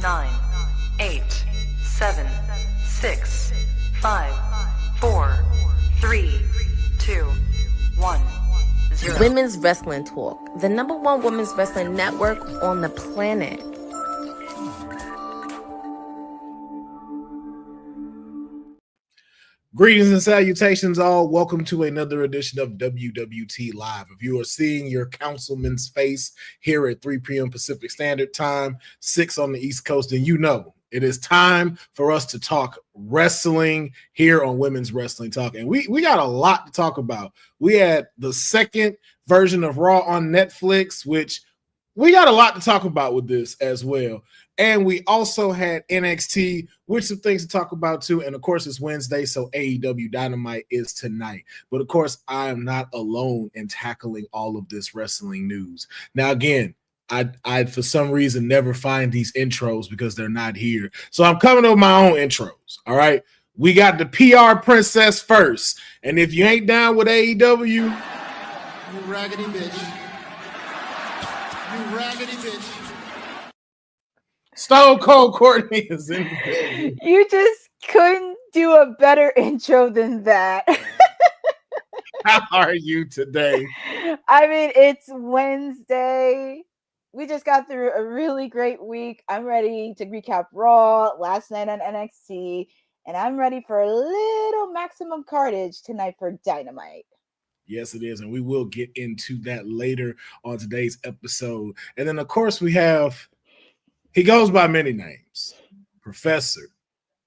9, 8, 7, 6, 5, 4, 3, 2, 1, 0. Women's Wrestling Talk, the #1 women's wrestling network on the planet. Greetings and salutations, all. Welcome to another edition of WWT Live. If you are seeing your councilman's face here at 3 p.m. Pacific Standard Time, 6 on the East Coast, then you know it is time for us to talk wrestling here on Women's Wrestling Talk. And we got a lot to talk about. We had the second version of Raw on Netflix, which we got a lot to talk about with this as well. And we also had NXT, with some things to talk about too. And of course, it's Wednesday, so AEW Dynamite is tonight. But of course, I am not alone in tackling all of this wrestling news. Now, again, I for some reason never find these intros because they're not here. So I'm coming up with my own intros. All right. We got the PR princess first. And if you ain't down with AEW, you raggedy bitch. You raggedy bitch. Stone Cold Courtney is in the building. You just couldn't do a better intro than that. How are you today? I mean, it's Wednesday. We just got through a really great week. I'm ready to recap Raw last night on NXT, and I'm ready for a little maximum carnage tonight for Dynamite. Yes, it is, and we will get into that later on today's episode. And then, of course, we have, he goes by many names, Professor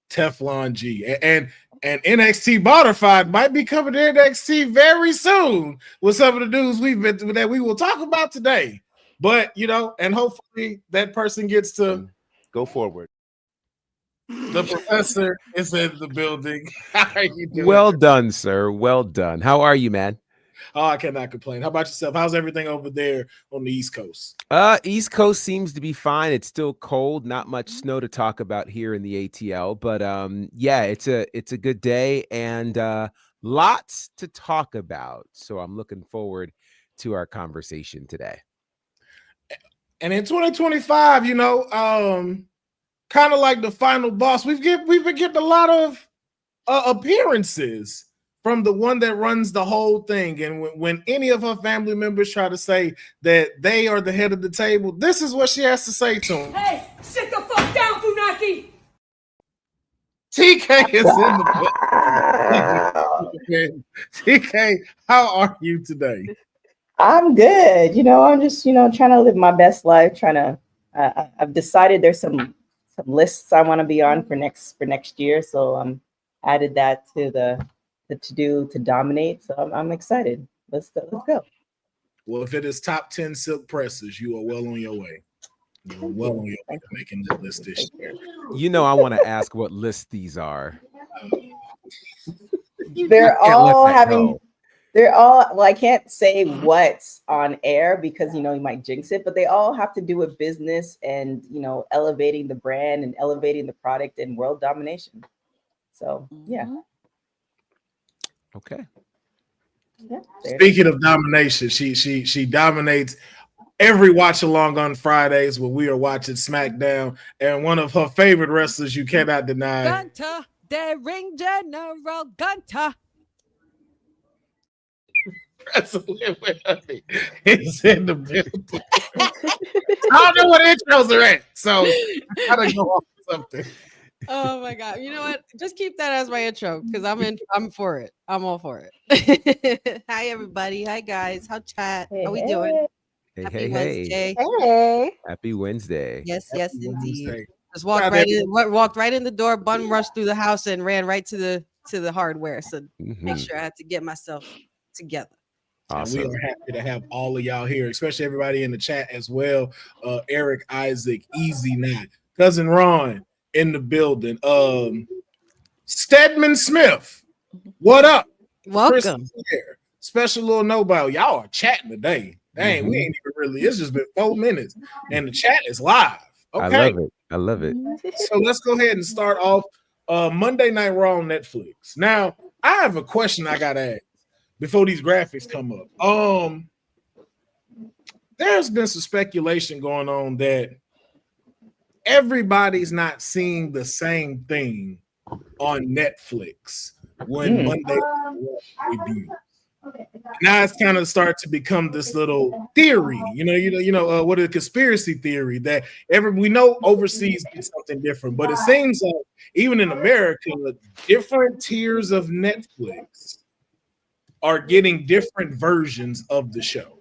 Teflon G. And NXT Bonafide might be coming to NXT very soon with some of the news that we will talk about today. But, you know, and hopefully that person gets to go forward. The professor is in the building. How are you doing? Well done, sir. Well done. How are you, man? Oh, I cannot complain. How about yourself? How's everything over there on the East Coast? East Coast seems to be fine. It's still cold. Not much snow to talk about here in the ATL, but yeah, it's a good day and lots to talk about. So I'm looking forward to our conversation today. And in 2025, you know, kind of like the final boss, we've been getting a lot of appearances from the one that runs the whole thing. And when any of her family members try to say that they are the head of the table, this is what she has to say to them. Hey, sit the fuck down, Funaki! TK is in the TK, how are you today? I'm good. You know, I'm just, trying to live my best life, I've decided there's some lists I want to be on for next year. So added that to the to dominate. So I'm excited. Let's go. Well, if it is top 10 silk presses, you are well on your way. You are well on your way to making the list this year. You know, I want to ask what lists these are. They're all having. They're all, well, I can't say what's on air because, you might jinx it, but they all have to do with business and, elevating the brand and elevating the product and world domination. So, yeah. Okay. Yeah, speaking of domination, she dominates every watch along on Fridays when we are watching SmackDown, and one of her favorite wrestlers you cannot deny. Gunter, the ring general Gunter. It's in the building. I don't know what intros are at, so I gotta go off something. Oh my god! You know what? Just keep that as my intro because I'm for it. I'm all for it. Hi everybody. Hi guys. How chat? How we doing? Hey, Happy hey, Wednesday. Hey. Happy Wednesday. Yes, Happy indeed. Wednesday. Just walked right in the door, bun rushed through the house, and ran right to the hardware. So make sure I had to get myself together. Awesome. And we are happy to have all of y'all here, especially everybody in the chat as well. Eric, Isaac, Easy Nat, Cousin Ron in the building. Stedman Smith, what up? Welcome. Special little nobody. Y'all are chatting today. Dang, we ain't even really. It's just been 4 minutes, and the chat is live. Okay, I love it. So let's go ahead and start off Monday Night Raw on Netflix. Now, I have a question I gotta ask before these graphics come up. There's been some speculation going on that everybody's not seeing the same thing on Netflix when Monday debuts. Now it's kind of start to become this little theory, what a conspiracy theory that we know overseas get something different, but it seems like even in America, different tiers of Netflix are getting different versions of the show.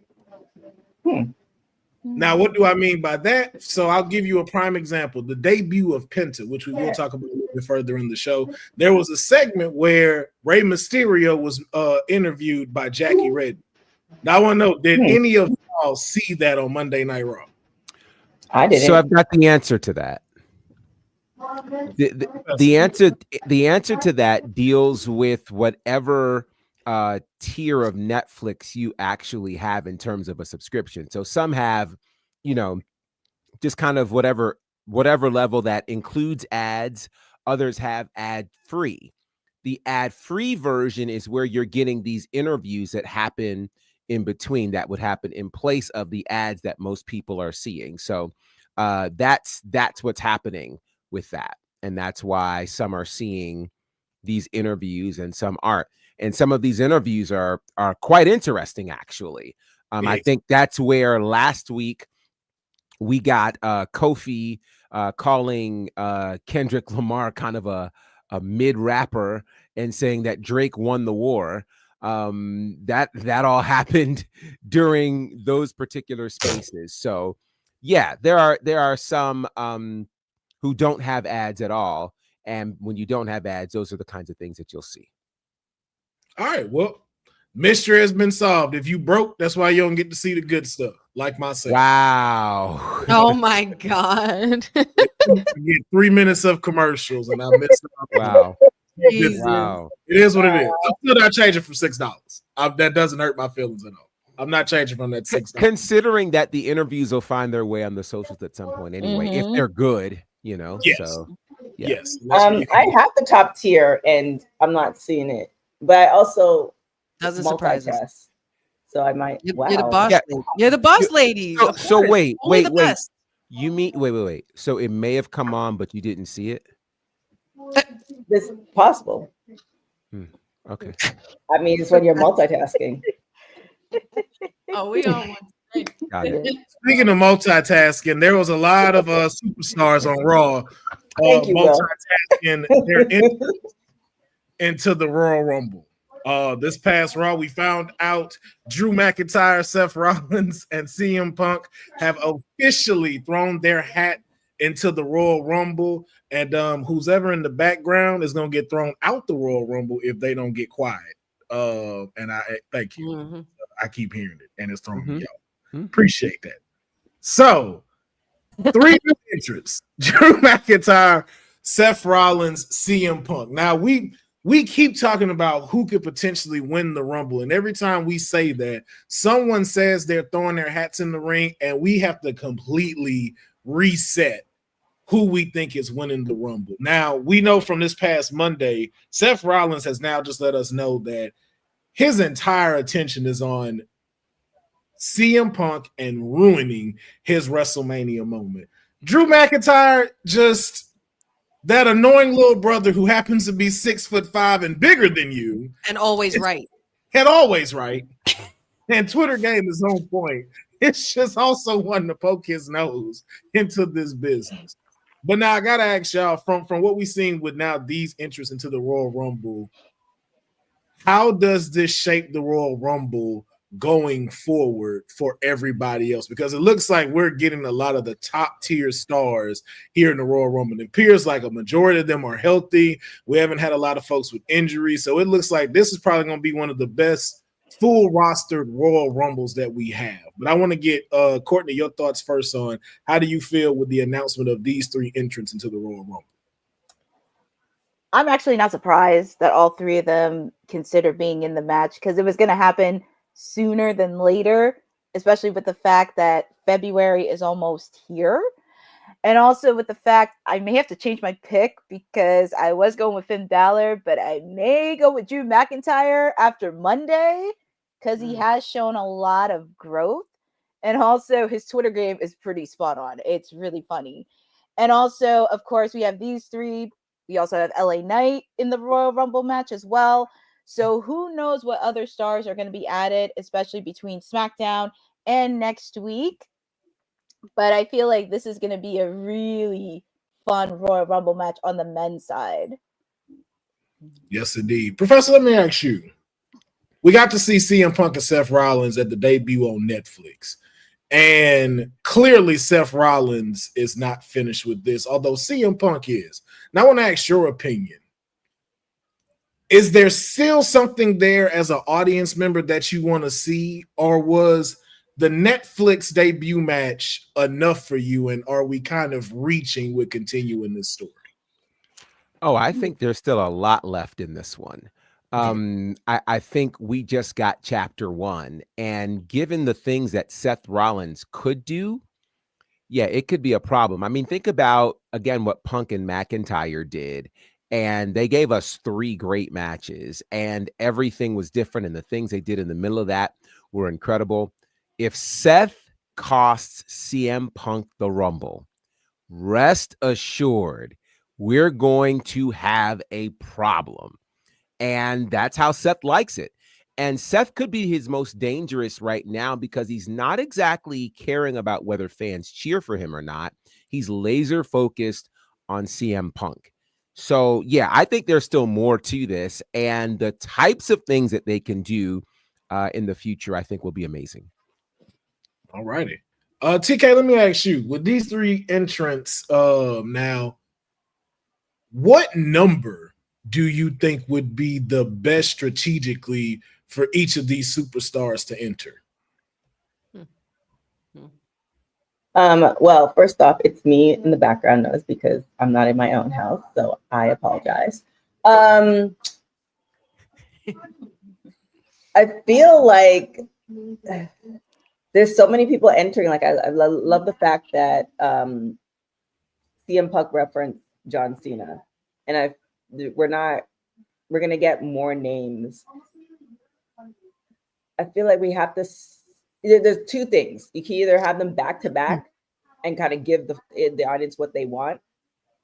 Now, what do I mean by that? So I'll give you a prime example. The debut of Penta, which we will talk about a little bit further in the show, there was a segment where Rey Mysterio was interviewed by Jackie Reddick. Now, I want to know, did any of y'all see that on Monday Night Raw? I didn't. So I've got the answer to that. The answer to that deals with whatever tier of Netflix you actually have in terms of a subscription. So some have, just kind of whatever level that includes ads. Others have ad free. The ad free version is where you're getting these interviews that happen in between, that would happen in place of the ads that most people are seeing. So that's what's happening with that. And that's why some are seeing these interviews and some aren't. And some of these interviews are quite interesting, actually. I think that's where last week we got Kofi calling Kendrick Lamar kind of a mid rapper and saying that Drake won the war. That all happened during those particular spaces. So yeah, there are some who don't have ads at all. And when you don't have ads, those are the kinds of things that you'll see. All right. Well, mystery has been solved. If you broke, that's why you don't get to see the good stuff, like myself. Wow. Oh my God. I get 3 minutes of commercials and I missed out. Wow. Jesus. Wow. It is what it is. I'm still not changing from $6. That doesn't hurt my feelings at all. I'm not changing from that $6. Considering that the interviews will find their way on the socials at some point anyway, if they're good, Yes. So yeah. Yes. I have the top tier and I'm not seeing it, but I also Doesn't surprise us. multitask. So I might. You're Wow. the boss Yeah. lady. You're the boss lady. So, Of so course. wait. Only the best. You mean wait. So it may have come on, but you didn't see it? It's possible. Okay. I mean, it's when you're multitasking. Oh, we on one. Got it. Speaking of multitasking, there was a lot of superstars on Raw Thank you, Will. multitasking their entrance into the Royal Rumble. This past Raw, we found out Drew McIntyre, Seth Rollins, and CM Punk have officially thrown their hat into the Royal Rumble, and who's ever in the background is going to get thrown out the Royal Rumble if they don't get quiet. And I thank you. Mm-hmm. I keep hearing it, and it's throwing me out. Appreciate that. So, 3 new entrants: Drew McIntyre, Seth Rollins, CM Punk. Now we keep talking about who could potentially win the Rumble, and every time we say that, someone says they're throwing their hats in the ring, and we have to completely reset who we think is winning the Rumble. Now, we know from this past Monday, Seth Rollins has now just let us know that his entire attention is on CM Punk and ruining his WrestleMania moment. Drew McIntyre, just that annoying little brother who happens to be 6'5" and bigger than you, And always right. and always right. And Twitter game is on point. It's just also wanting to poke his nose into this business. But now I gotta ask y'all, from what we've seen with now these entries into the Royal Rumble, how does this shape the Royal Rumble going forward for everybody else? Because it looks like we're getting a lot of the top tier stars here in the Royal Rumble. It appears like a majority of them are healthy. We haven't had a lot of folks with injuries. So it looks like this is probably going to be one of the best full rostered Royal Rumbles that we have. But I want to get Courtney, your thoughts first on how do you feel with the announcement of these 3 entrants into the Royal Rumble? I'm actually not surprised that all 3 of them consider being in the match, because it was going to happen sooner than later, especially with the fact that February is almost here. And also with the fact I may have to change my pick, because I was going with Finn Balor, but I may go with Drew McIntyre after Monday, because he has shown a lot of growth. And also his Twitter game is pretty spot on. It's really funny. And also, of course, we have these three. We also have LA Knight in the Royal Rumble match as well. So who knows what other stars are going to be added, especially between SmackDown and next week. But I feel like this is going to be a really fun Royal Rumble match on the men's side. Yes, indeed. Professor, let me ask you. We got to see CM Punk and Seth Rollins at the debut on Netflix. And clearly Seth Rollins is not finished with this, although CM Punk is. Now I want to ask your opinion. Is there still something there as an audience member that you want to see, or was the Netflix debut match enough for you, and are we kind of reaching with continuing this story? Oh, I think there's still a lot left in this one. I think we just got chapter 1, and given the things that Seth Rollins could do, yeah, it could be a problem. I mean, think about, again, what Punk and McIntyre did, and they gave us 3 great matches, and everything was different, and the things they did in the middle of that were incredible. If Seth costs CM Punk the Rumble, rest assured, we're going to have a problem. And that's how Seth likes it. And Seth could be his most dangerous right now because he's not exactly caring about whether fans cheer for him or not. He's laser focused on CM Punk. So, yeah, I think there's still more to this. And the types of things that they can do in the future, I think will be amazing. All righty. TK, let me ask you, with these 3 entrants now, what number do you think would be the best strategically for each of these superstars to enter? Well, first off, it's me in the background noise because I'm not in my own house, so I apologize. I feel like there's so many people entering. Like I love the fact that CM Punk referenced John Cena, and we're gonna get more names. I feel like we have to. There's 2 things. You can either have them back to back and kind of give the audience what they want,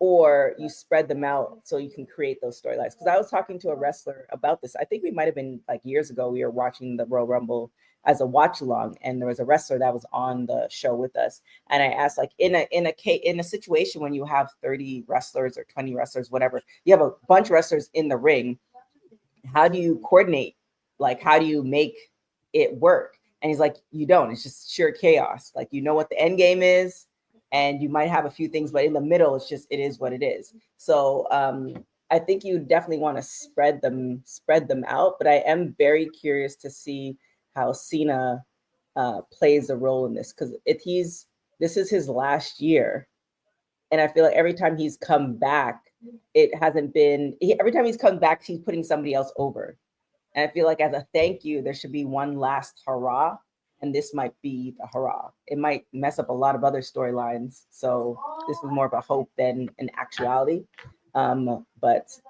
or you spread them out so you can create those storylines. Because I was talking to a wrestler about this. I think we might have been like years ago. We were watching the Royal Rumble as a watch along, and there was a wrestler that was on the show with us. And I asked, like, in a situation when you have 30 wrestlers or 20 wrestlers, whatever, you have a bunch of wrestlers in the ring. How do you coordinate? Like, how do you make it work? And he's like, you don't. It's just sheer chaos. Like, you know what the end game is, and you might have a few things, but in the middle, it is what it is. So I think you definitely want to spread them out. But I am very curious to see how Cena plays a role in this, because this is his last year, and I feel like every time he's come back, every time he's come back, he's putting somebody else over. And I feel like as a thank you, there should be one last hurrah. And this might be the hurrah. It might mess up a lot of other storylines. So this is more of a hope than an actuality. But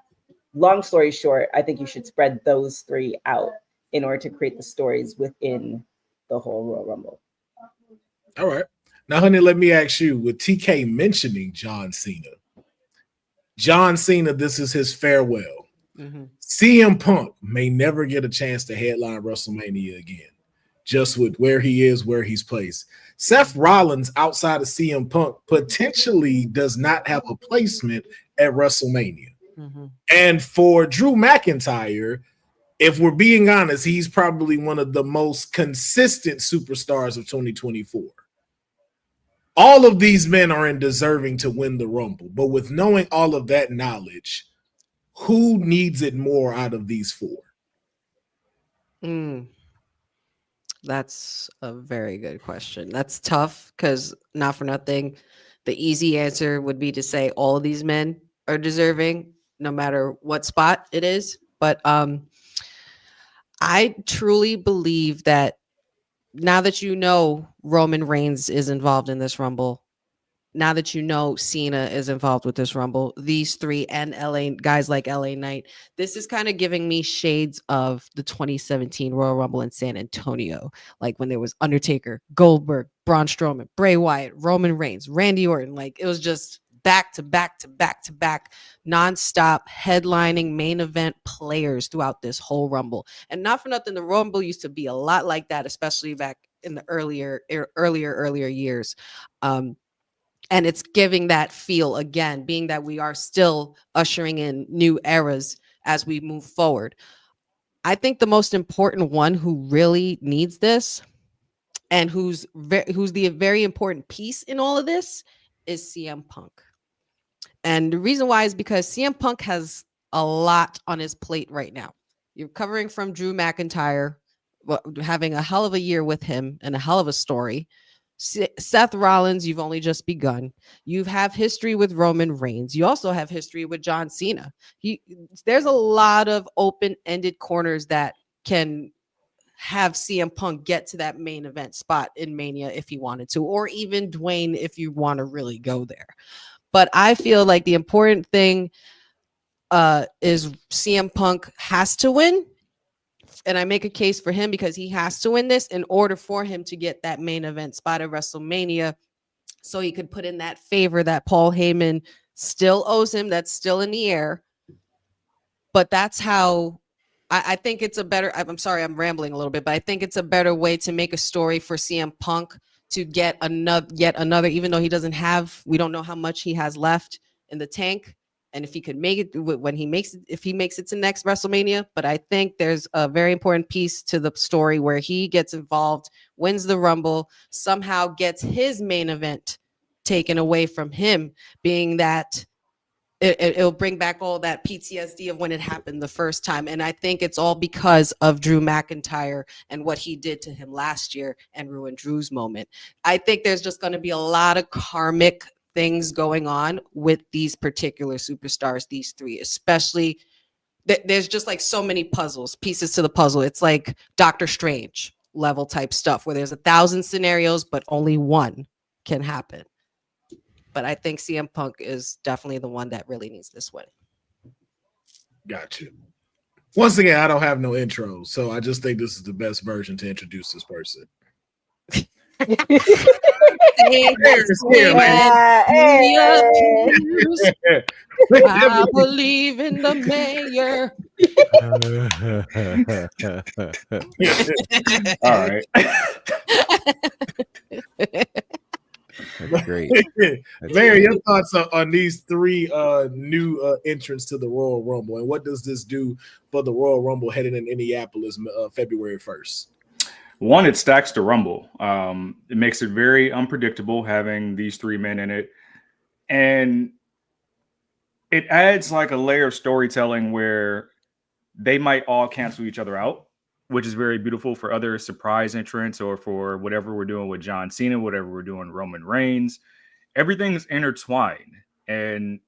long story short, I think you should spread those 3 out in order to create the stories within the whole Royal Rumble. All right. Now, honey, let me ask you, with TK mentioning John Cena, this is his farewell. Mm-hmm. CM Punk may never get a chance to headline WrestleMania again, just with where he is, where he's placed. Seth Rollins, outside of CM Punk, potentially does not have a placement at WrestleMania. Mm-hmm. And for Drew McIntyre, if we're being honest, he's probably one of the most consistent superstars of 2024. All of these men are deserving to win the Rumble, but with knowing all of that knowledge, who needs it more out of these 4? That's a very good question. That's tough because, not for nothing, the easy answer would be to say all of these men are deserving, no matter what spot it is. But I truly believe that now that you know Roman Reigns is involved in this Rumble, now that you know Cena is involved with this Rumble, these 3 and LA guys like LA Knight, this is kind of giving me shades of the 2017 Royal Rumble in San Antonio, like when there was Undertaker, Goldberg, Braun Strowman, Bray Wyatt, Roman Reigns, Randy Orton. Like, it was just back to back to back to back, nonstop headlining main event players throughout this whole Rumble. And not for nothing, the Rumble used to be a lot like that, especially back in the earlier years. And it's giving that feel again, being that we are still ushering in new eras as we move forward. I think the most important one who really needs this and who's the very important piece in all of this is CM Punk. And the reason why is because CM Punk has a lot on his plate right now. You're covering from Drew McIntyre, having a hell of a year with him and a hell of a story. Seth Rollins, you've only just begun. You have history with Roman Reigns. You also have history with John Cena. There's a lot of open-ended corners that can have CM Punk get to that main event spot in Mania if he wanted to, or even Dwayne if you want to really go there. But I feel like the important thing is CM Punk has to win. And I make a case for him because he has to win this in order for him to get that main event spot at WrestleMania, so he could put in that favor that Paul Heyman still owes him. That's still in the air. But that's how I think it's a better, I'm sorry, I'm rambling a little bit, but I think it's a better way to make a story for CM Punk to get yet another, even though we don't know how much he has left in the tank. And if he could make it if he makes it to next WrestleMania, but I think there's a very important piece to the story where he gets involved, wins the Rumble, somehow gets his main event taken away from him, being that it'll bring back all that PTSD of when it happened the first time. And I think it's all because of Drew McIntyre and what he did to him last year and ruined Drew's moment. I think there's just going to be a lot of karmic things going on with these particular superstars, these three, especially there's just like so many pieces to the puzzle. It's like Doctor Strange level type stuff where there's 1,000 scenarios, but only one can happen. But I think CM Punk is definitely the one that really needs this win. Got you. Once again, I don't have no intro, so I just think this is the best version to introduce this person. I believe in the mayor. All right. That's great. Larry, your thoughts on these three new entrants to the Royal Rumble, and what does this do for the Royal Rumble heading in Indianapolis February 1st? One, it stacks the Rumble. It makes it very unpredictable having these three men in it. And it adds like a layer of storytelling where they might all cancel each other out, which is very beautiful for other surprise entrants or for whatever we're doing with John Cena, whatever we're doing Roman Reigns. Everything's intertwined. And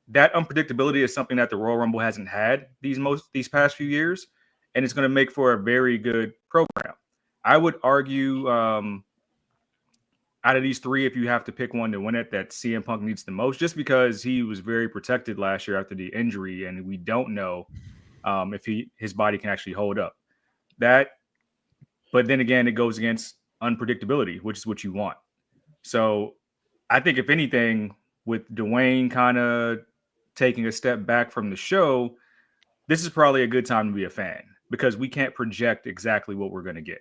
that unpredictability is something that the Royal Rumble hasn't had these past few years. And it's going to make for a very good program. I would argue out of these three, if you have to pick one to win it, that CM Punk needs the most, just because he was very protected last year after the injury, and we don't know if his body can actually hold up. But then again, it goes against unpredictability, which is what you want. So I think if anything, with Dwayne kind of taking a step back from the show, this is probably a good time to be a fan because we can't project exactly what we're going to get.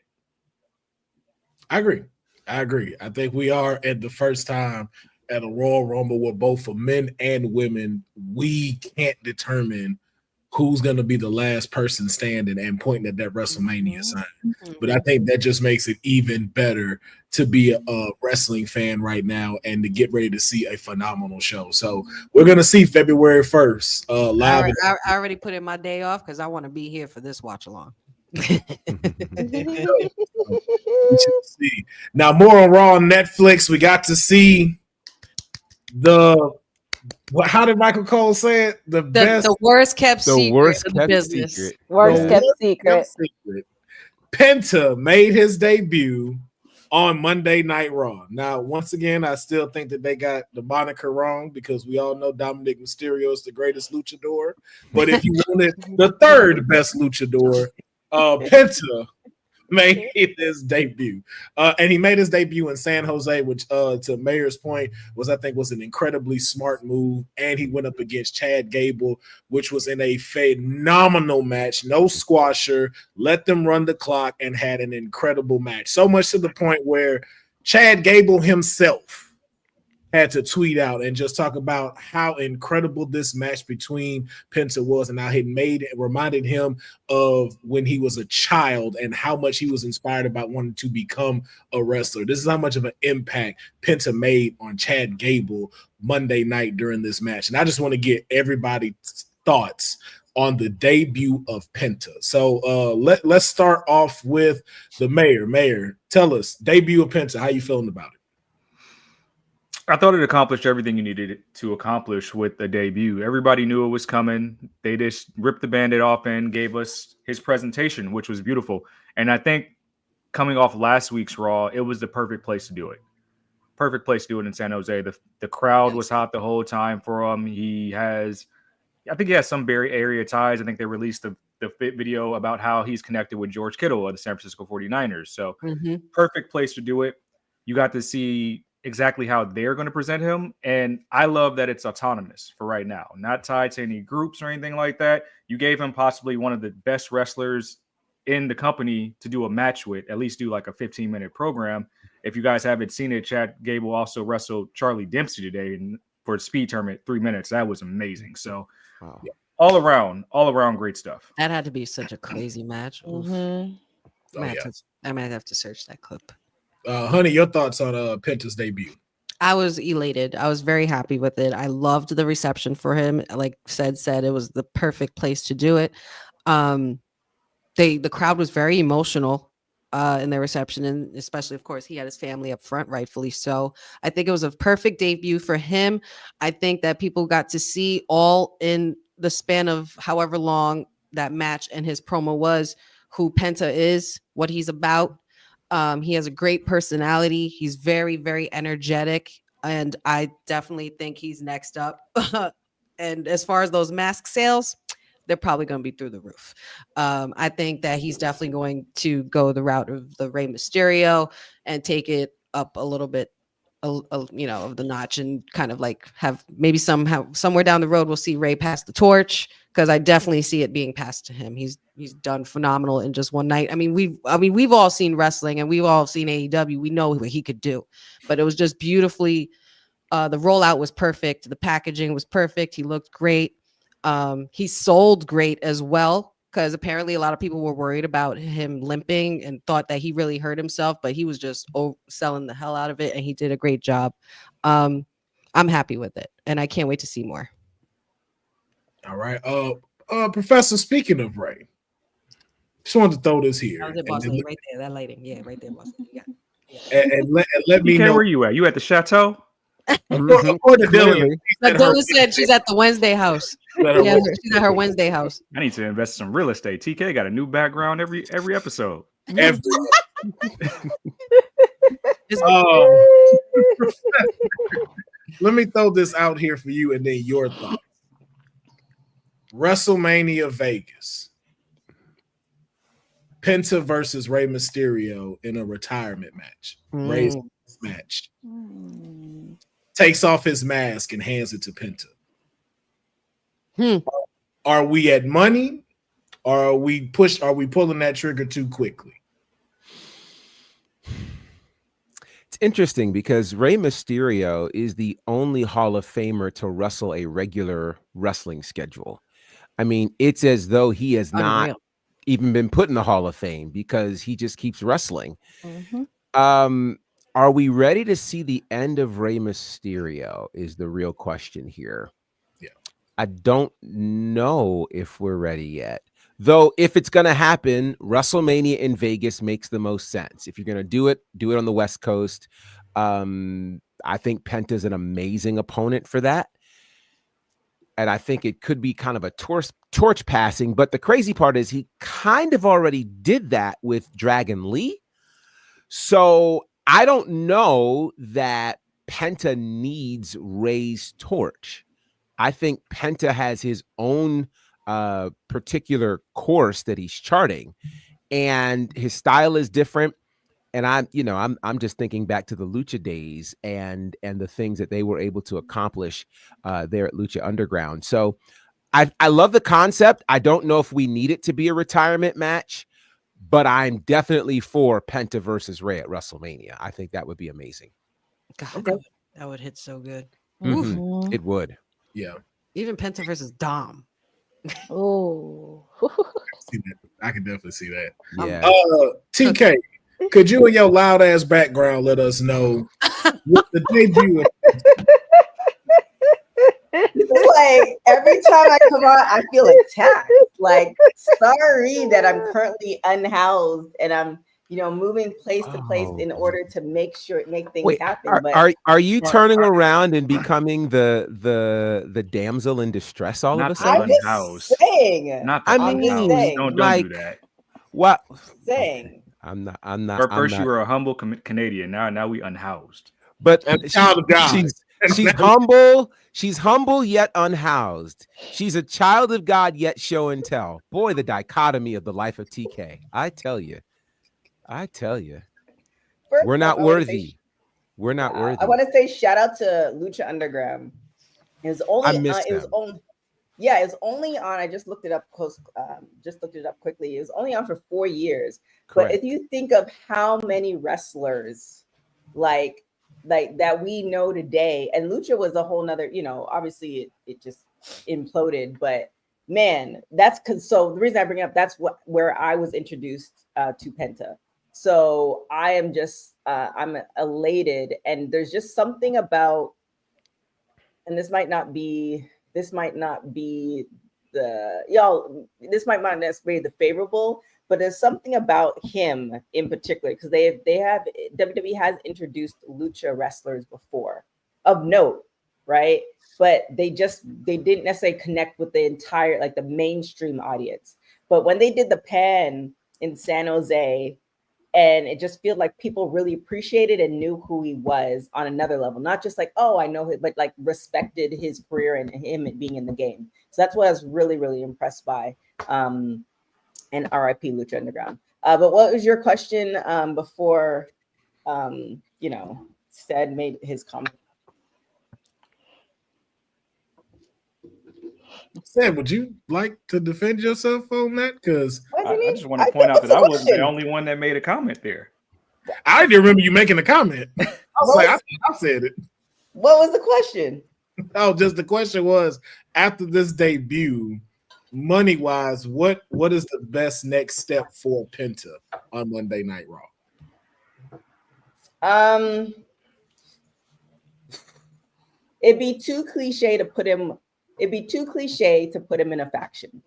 I agree. I think we are at the first time at a Royal Rumble where both for men and women, we can't determine who's going to be the last person standing and pointing at that WrestleMania sign. But I think that just makes it even better to be a wrestling fan right now and to get ready to see a phenomenal show. So we're going to see February 1st live. I already put in my day off because I want to be here for this watch along. Now, more on Raw on Netflix. We got to see how did Michael Cole say it? The worst kept secret of the business. Worst kept secret. Penta made his debut on Monday Night Raw. Now, once again, I still think that they got the moniker wrong because we all know Dominic Mysterio is the greatest luchador. But if you wanted the third best luchador, Penta made his debut. And he made his debut in San Jose, which to Mayor's point was, I think, was an incredibly smart move. And he went up against Chad Gable, which was in a phenomenal match. No squasher, let them run the clock, and had an incredible match. So much to the point where Chad Gable himself had to tweet out and just talk about how incredible this match between Penta was, and how it reminded him of when he was a child and how much he was inspired about wanting to become a wrestler. This is how much of an impact Penta made on Chad Gable Monday night during this match. And I just want to get everybody's thoughts on the debut of Penta. So let's start off with the mayor. Mayor, tell us, debut of Penta, how you feeling about it? I thought it accomplished everything you needed to accomplish with the debut. Everybody knew it was coming. They just ripped the Band-Aid off and gave us his presentation, which was beautiful. And I think coming off last week's Raw, it was the perfect place to do it. Perfect place to do it in San Jose. The crowd was hot the whole time for him. I think he has some Bay Area ties. I think they released the fit video about how he's connected with George Kittle of the San Francisco 49ers. So perfect place to do it. You got to see exactly how they're going to present him. And I love that it's autonomous for right now, not tied to any groups or anything like that. You gave him possibly one of the best wrestlers in the company to do a match with, at least do like a 15-minute program. If you guys haven't seen it, Chad Gable also wrestled Charlie Dempsey today for a speed tournament, 3 minutes. That was amazing. So all around great stuff. That had to be such a crazy match. Oh, I might have to search that clip. Honey, your thoughts on Penta's debut? I was elated. I was very happy with it. I loved the reception for him. Like said, it was the perfect place to do it. The crowd was very emotional in their reception, and especially, of course, he had his family up front, rightfully so. I think it was a perfect debut for him. I think that people got to see all in the span of however long that match and his promo was, who Penta is, what he's about. He has a great personality. He's very, very energetic. And I definitely think he's next up. And as far as those mask sales, they're probably going to be through the roof. I think that he's definitely going to go the route of the Rey Mysterio and take it up a little bit, of the notch, and kind of like have maybe somewhere down the road, we'll see Rey pass the torch, because I definitely see it being passed to him. He's done phenomenal in just one night. I mean, we've all seen wrestling and we've all seen AEW. We know what he could do, but it was just beautifully. The rollout was perfect. The packaging was perfect. He looked great. He sold great as well, because apparently a lot of people were worried about him limping and thought that he really hurt himself, but he was just selling the hell out of it, and he did a great job. I'm happy with it, and I can't wait to see more. All right. Professor, speaking of Rey, just wanted to throw this here. That was it, boss lady, right there. That lighting. Yeah, right there, boss lady. Yeah. And let me know. Where you at? You at the chateau? According to Dylan, Dylan said she's at the Wednesday house. She's at her Wednesday house. I need to invest in some real estate. TK got a new background every episode. Let me throw this out here for you, and then your thoughts. WrestleMania Vegas. Penta versus Rey Mysterio in a retirement match. Rey's match. Takes off his mask and hands it to Penta. Are we at money, or are we pulling that trigger too quickly? It's interesting because Rey Mysterio is the only Hall of Famer to wrestle a regular wrestling schedule. I mean, it's as though he has not even been put in the Hall of Fame, because he just keeps wrestling. Are we ready to see the end of Rey Mysterio is the real question here. Yeah. I don't know if we're ready yet. Though if it's going to happen, WrestleMania in Vegas makes the most sense. If you're going to do it on the West Coast. I think Penta's an amazing opponent for that. And I think it could be kind of a torch passing. But the crazy part is he kind of already did that with Dragon Lee. So I don't know that Penta needs Rey's torch. I think Penta has his own particular course that he's charting. and his style is different. And I'm just thinking back to the Lucha days and the things that they were able to accomplish there at Lucha Underground. So I love the concept. I don't know if we need it to be a retirement match, but I'm definitely for Penta versus Rey at WrestleMania. I think that would be amazing. God, Okay. that would hit so good. Mhm. It would. Yeah. Even Penta versus Dom. Oh. See that. I can definitely see that. Yeah. TK, could you in your loud ass background let us know what the debut? Like every time I come on, I feel attacked. Like, sorry that I'm currently unhoused and I'm, moving place to place in order to make things happen. But Are you turning around and becoming the damsel in distress all of a sudden? I'm just saying. Not the I'm just saying. Don't like, do that. What? Saying. I'm not. First, you were a humble Canadian. Now we unhoused. But child of God. She's humble. She's humble yet unhoused. She's a child of God yet show and tell. Boy, the dichotomy of the life of TK. I tell you. We're not worthy. We're not worthy. I want to say shout out to Lucha Underground. It was only it's only on. I just looked it up quickly. It was only on for 4 years. Correct. But if you think of how many wrestlers like that we know today, and Lucha was a whole nother, obviously it just imploded, but man, so the reason I bring it up, that's where I was introduced to Penta. So I am just I'm elated, and there's just something about, and this might not be this might not necessarily the favorable, but there's something about him in particular, because WWE has introduced lucha wrestlers before of note, right? But they didn't necessarily connect with the entire, like the mainstream audience. But when they did the Pan in San Jose, and it just feels like people really appreciated and knew who he was on another level, not just like, oh, I know him, but like respected his career and him being in the game. So that's what I was really, really impressed by. And RIP Lucha Underground. But what was your question before, Stead made his comment? Sam, would you like to defend yourself on that? Because I just want to point out that I wasn't the only one that made a comment there. I didn't remember you making a comment. I said it. What was the question? Oh, just the question was, after this debut, money-wise, what is the best next step for Penta on Monday Night Raw? It'd be too cliche to put him in a faction,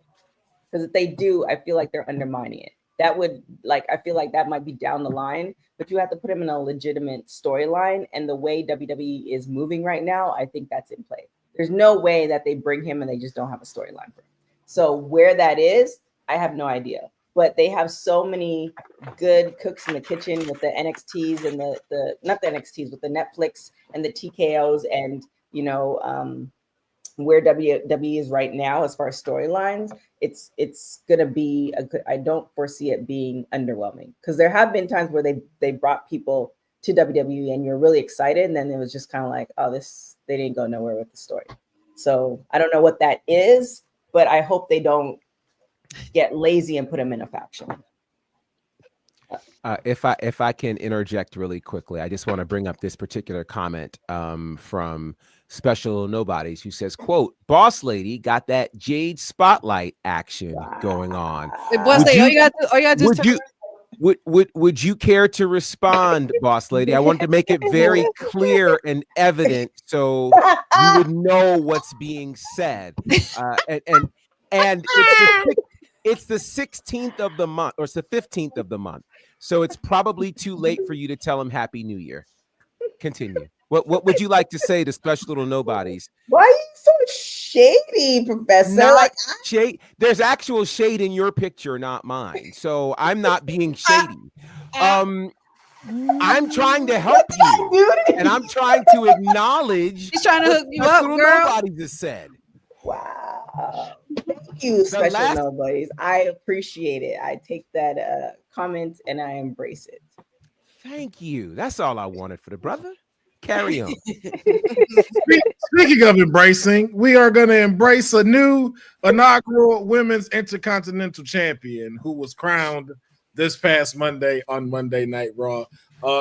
because if they do, I feel like they're undermining it. That would, I feel like that might be down the line, but you have to put him in a legitimate storyline. And the way WWE is moving right now, I think that's in play. There's no way that they bring him and they just don't have a storyline for him. So where that is, I have no idea. But they have so many good cooks in the kitchen with the NXTs and the not the NXTs, with the Netflix and the TKOs, and where WWE is right now as far as storylines, it's gonna be I don't foresee it being underwhelming, because there have been times where they brought people to WWE and you're really excited, and then it was just kind of like, oh, they didn't go nowhere with the story. So I don't know what that is, but I hope they don't get lazy and put him in a faction. If I can interject really quickly, I just want to bring up this particular comment from Special Nobodies, who says, quote, "Boss Lady got that Jade Spotlight action going on." Boss Lady, all you gotta do is would you care to respond, Boss Lady? I wanted to make it very clear and evident so you would know what's being said. And it's the 16th of the month, or it's the 15th of the month. So it's probably too late for you to tell him Happy New Year. Continue. What would you like to say to Special Little Nobodies? Why are you so shady, Professor? Not shade. There's actual shade in your picture, not mine. So I'm not being shady. I'm trying to help you, and I'm trying to acknowledge. He's trying to hook you up, Little girl. Nobodies has said. Wow. Thank you, special last- nobodies. I appreciate it. I take that comment and I embrace it. Thank you. That's all I wanted for the brother. Carry on. Speaking of embracing, we are going to embrace a new inaugural women's intercontinental champion who was crowned this past Monday on Monday Night Raw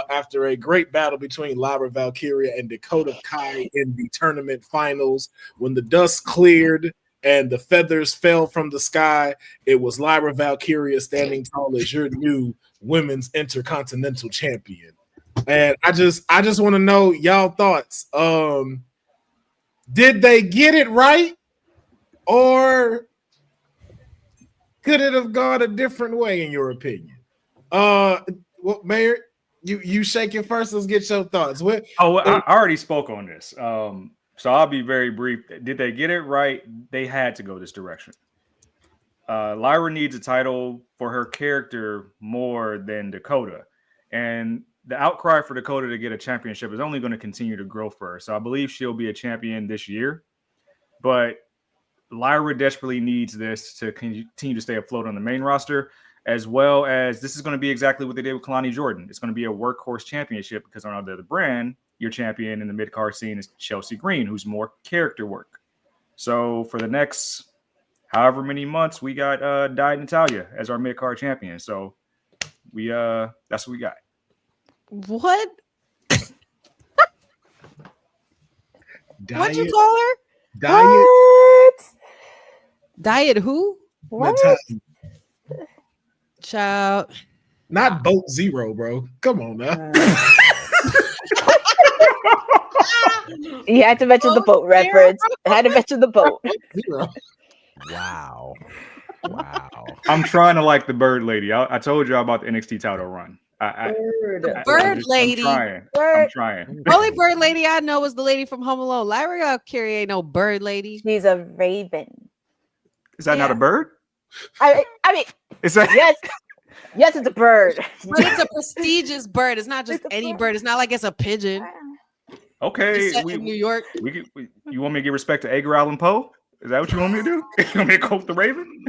after a great battle between Lyra Valkyria and Dakota Kai in the tournament finals. When the dust cleared and the feathers fell from the sky, it was Lyra Valkyria standing tall as your new women's intercontinental champion. And I just want to know y'all thoughts. Did they get it right, or could it have gone a different way in your opinion? Well, Mayor, you shake it first. Let's get your thoughts. I already spoke on this. So I'll be very brief. Did they get it right? They had to go this direction. Lyra needs a title for her character more than Dakota. And the outcry for Dakota to get a championship is only going to continue to grow for her. So I believe she'll be a champion this year. But Lyra desperately needs this to continue to stay afloat on the main roster, as well as this is going to be exactly what they did with Kalani Jordan. It's going to be a workhorse championship because on the other brand, your champion in the mid-card scene is Chelsea Green, who's more character work. So for the next however many months, we got Diet Natalia as our mid-card champion. So we that's what we got. What? What'd you Diet, call her? diet, What? Diet who? What? Natalia. Child. Not Boat Zero, bro. Come on now. You had to mention the boat reference. I had to mention the boat. Zero. Wow. Wow. I'm trying to like the Bird Lady. I told you about the NXT title run. Bird Lady. I'm trying. Only Bird Lady I know is the lady from Home Alone. Lyra Valkyria ain't no Bird Lady. She's a raven. Is that not a bird? I mean, Is that yes, it's a bird. But it's a prestigious bird. It's not just It's a any bird. bird. It's not like it's a pigeon. okay? It's set in New York. You want me to give respect to Edgar Allan Poe? Is that what you want me to do? You want me to quote the Raven?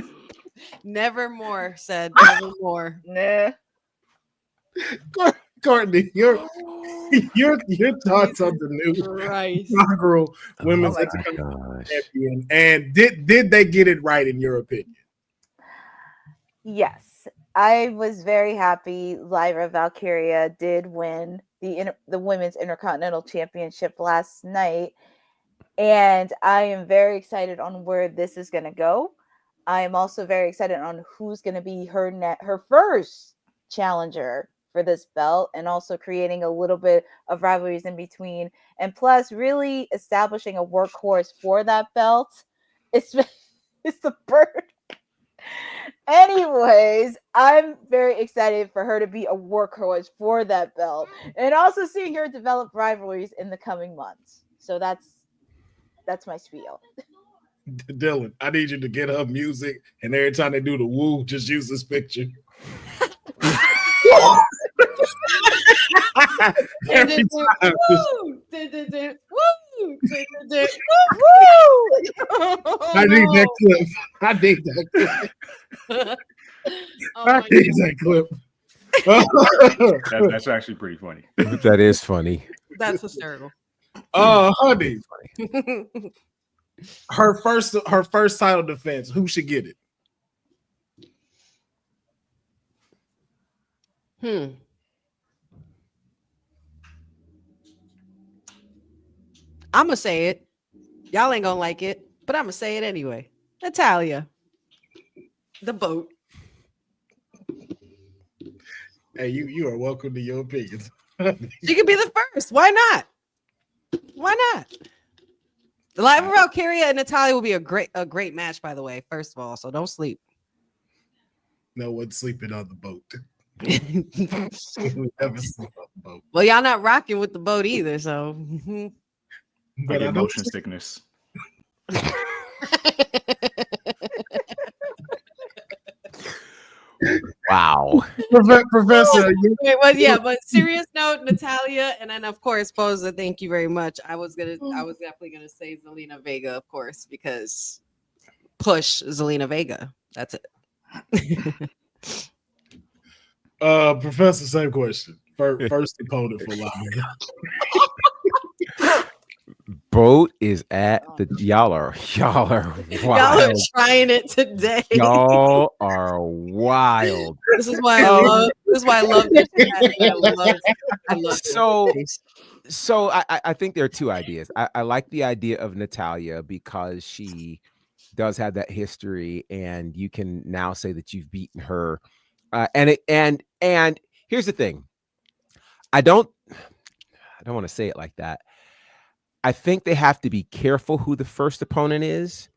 Nevermore said nevermore. Nah. Courtney, your thoughts on the new Christ. inaugural women's my intercontinental gosh. champion, and did they get it right in your opinion? Yes, I was very happy. Lyra Valkyria did win the women's intercontinental championship last night, and I am very excited on where this is going to go. I am also very excited on who's going to be her first challenger for this belt, and also creating a little bit of rivalries in between, and plus really establishing a workhorse for that belt. It's the bird. Anyways, I'm very excited for her to be a workhorse for that belt, and also seeing her develop rivalries in the coming months. So that's my spiel. Dylan, I need you to get her music, and every time they do the woo, just use this picture. Every time. I need that clip. I need that clip. I need that clip. That's actually pretty funny. That is funny. That's hysterical. Honey, her first title defense. Who should get it? I'm gonna say it. Y'all ain't gonna like it, but I'm gonna say it anyway. Natalia, the boat. Hey, you are welcome to your opinions. She could be the first. Why not? Why not? The Lyra Valkyria and Natalia will be a great match, by the way. First of all, so don't sleep. No one's sleeping on the boat. Never sleep on the boat. Well, y'all not rocking with the boat either, so. I But I get don't motion sickness. Wow. Professor, Well, yeah, but serious note, Natalia, and then of course, Posa, thank you very much. I was definitely gonna say Zelina Vega, of course, because push Zelina Vega. That's it. Professor, same question. First opponent for Lana. Boat is at the y'all are wild. Y'all are trying it today. Y'all are wild. This is why I love. This is why I love this chat. I love So I think there are two ideas. I like the idea of Natalia because she does have that history, and you can now say that you've beaten her. And here's the thing. I don't want to say it like that. I think they have to be careful who the first opponent is,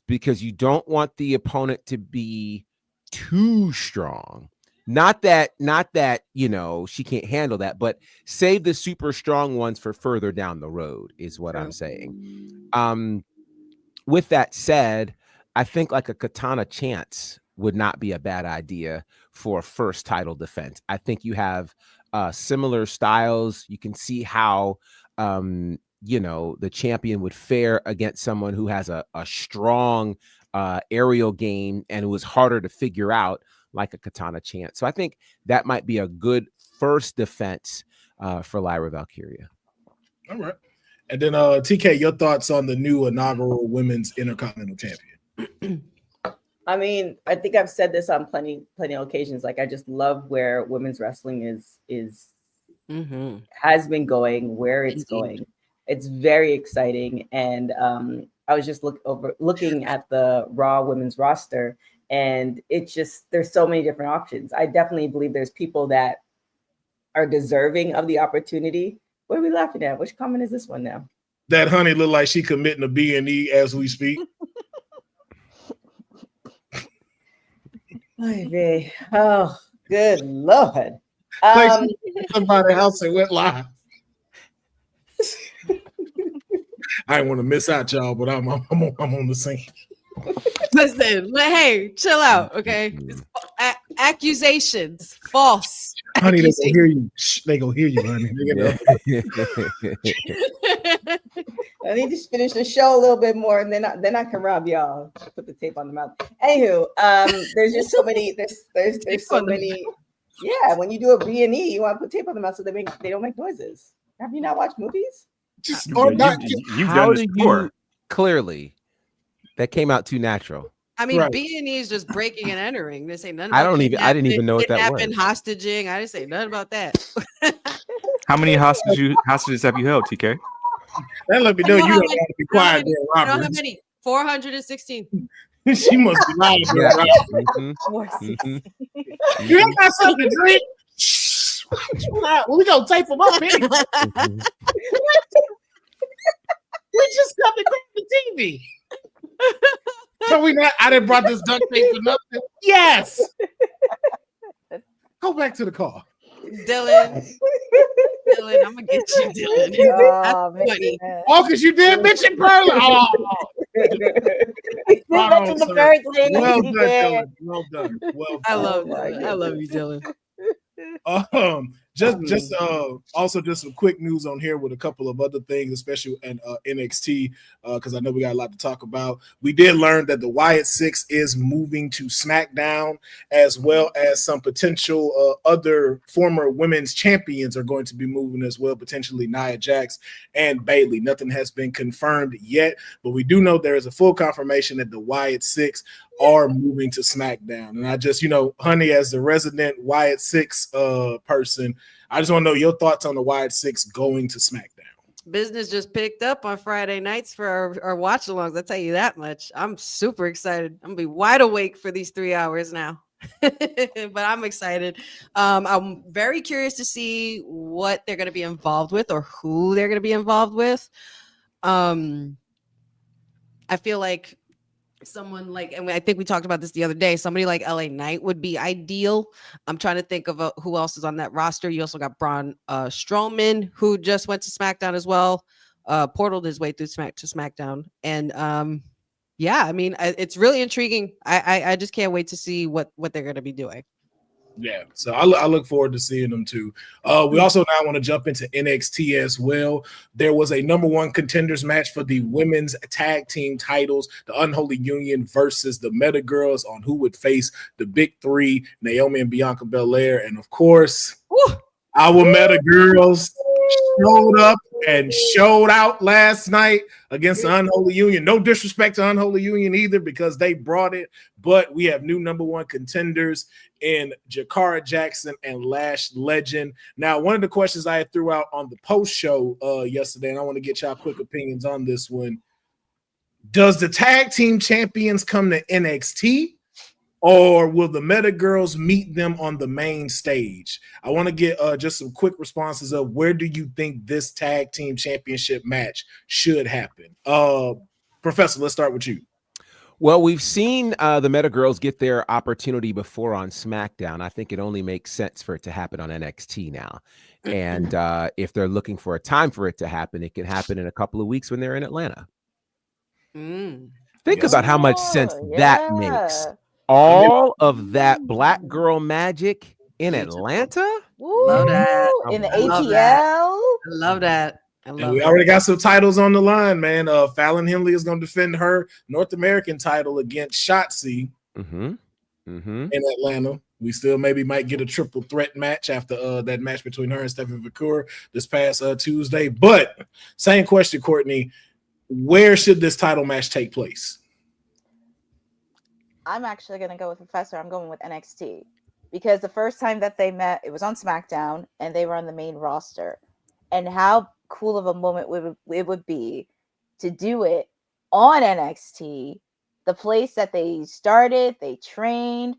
because you don't want the opponent to be too strong. Not that, she can't handle that, but save the super strong ones for further down the road is what I'm saying. With that said, I think like a Katana Chance would not be a bad idea for a first title defense. I think you have similar styles. You can see how the champion would fare against someone who has a strong aerial game and it was harder to figure out, like a Katana Chance. So I think that might be a good first defense for Lyra Valkyria. All right. And then TK, your thoughts on the new inaugural women's intercontinental champion? I mean, I think I've said this on plenty of occasions. Like, I just love where women's wrestling is has been going, where it's going. It's very exciting. And I was just looking at the Raw women's roster, and it's just, there's so many different options. I definitely believe there's people that are deserving of the opportunity. What are we laughing at? Which comment is this one now? That honey look like she committing a B&E as we speak. Oh, good Lord. Somebody else that went live. I didn't want to miss out, y'all, but I'm on the scene. Listen, but hey, chill out, okay? Accusations, false. Honey, they gonna hear you. Shh, they gonna hear you, honey. I need to finish the show a little bit more, and then I can rob y'all. Put the tape on the mouth. Anywho, there's just so many. There's so many. Yeah, when you do a B&E, you want to put tape on the mouth so they don't make noises. Have you not watched movies? Just or not. You've done this before. Clearly, that came out too natural. I mean, right. B&E is just breaking and entering. They say nothing. I didn't even know what that was. Hostaging. I didn't say nothing about that. How many hostages have you held, TK? That let me know you don't want to be quiet there, Robert. I don't have many. 416. She must be lying. Yeah. You ain't got something to drink. We gonna tape them up here. We just come to the TV. So we not. I didn't brought this duct tape for nothing. Yes. Go back to the car, Dylan. I'm gonna get you, Dylan. Oh, funny. Because you did mention Pearl. Oh. Well done, Dylan. Well done. I love you, Dylan. Just also just some quick news on here with a couple of other things, especially in NXT, because I know we got a lot to talk about. We did learn that the Wyatt Six is moving to SmackDown, as well as some potential other former women's champions are going to be moving as well, potentially Nia Jax and Bayley. Nothing has been confirmed yet, but we do know there is a full confirmation that the Wyatt Six are moving to SmackDown. And I just, honey, as the resident Wyatt Six person, I just want to know your thoughts on the Wyatt Six going to SmackDown. Business just picked up on Friday nights for our watch-alongs. I'll tell you that much. I'm super excited. I'm going to be wide awake for these 3 hours now. But I'm excited. I'm very curious to see what they're going to be involved with or who they're going to be involved with. I feel like someone like, and I think we talked about this the other day, somebody like LA Knight would be ideal. I'm trying to think of who else is on that roster. You also got Braun Strowman, who just went to SmackDown as well, portaled his way through to SmackDown. And yeah, I mean, it's really intriguing. I just can't wait to see what they're going to be doing. Yeah, so I look forward to seeing them too. We also now want to jump into NXT as well. There was a number one contenders match for the women's tag team titles, the Unholy Union versus the Meta Girls on who would face the big three, Naomi and Bianca Belair. And of course, our Meta Girls showed up and showed out last night against the Unholy Union. No disrespect to Unholy Union either, because they brought it, but we have new number one contenders in Jakara Jackson and Lash Legend. Now, one of the questions I threw out on the post show yesterday, and I want to get y'all quick opinions on this one. Does the tag team champions come to NXT? Or will the Meta Girls meet them on the main stage? I want to get just some quick responses of where do you think this tag team championship match should happen? Professor, let's start with you. Well, we've seen the Meta Girls get their opportunity before on SmackDown. I think it only makes sense for it to happen on NXT now. And if they're looking for a time for it to happen, it can happen in a couple of weeks when they're in Atlanta. Think about how much sense that makes. All of that black girl magic in Atlanta. Love that. In the love ATL. I love that. And we already got some titles on the line, man. Fallon Henley is going to defend her North American title against Shotzi in Atlanta. We still maybe might get a triple threat match after that match between her and Stephanie McClure this past Tuesday. But same question, Courtney. Where should this title match take place? I'm actually going to go with Professor. I'm going with NXT because the first time that they met, it was on SmackDown and they were on the main roster. And how cool of a moment it would be to do it on NXT, the place that they started, they trained,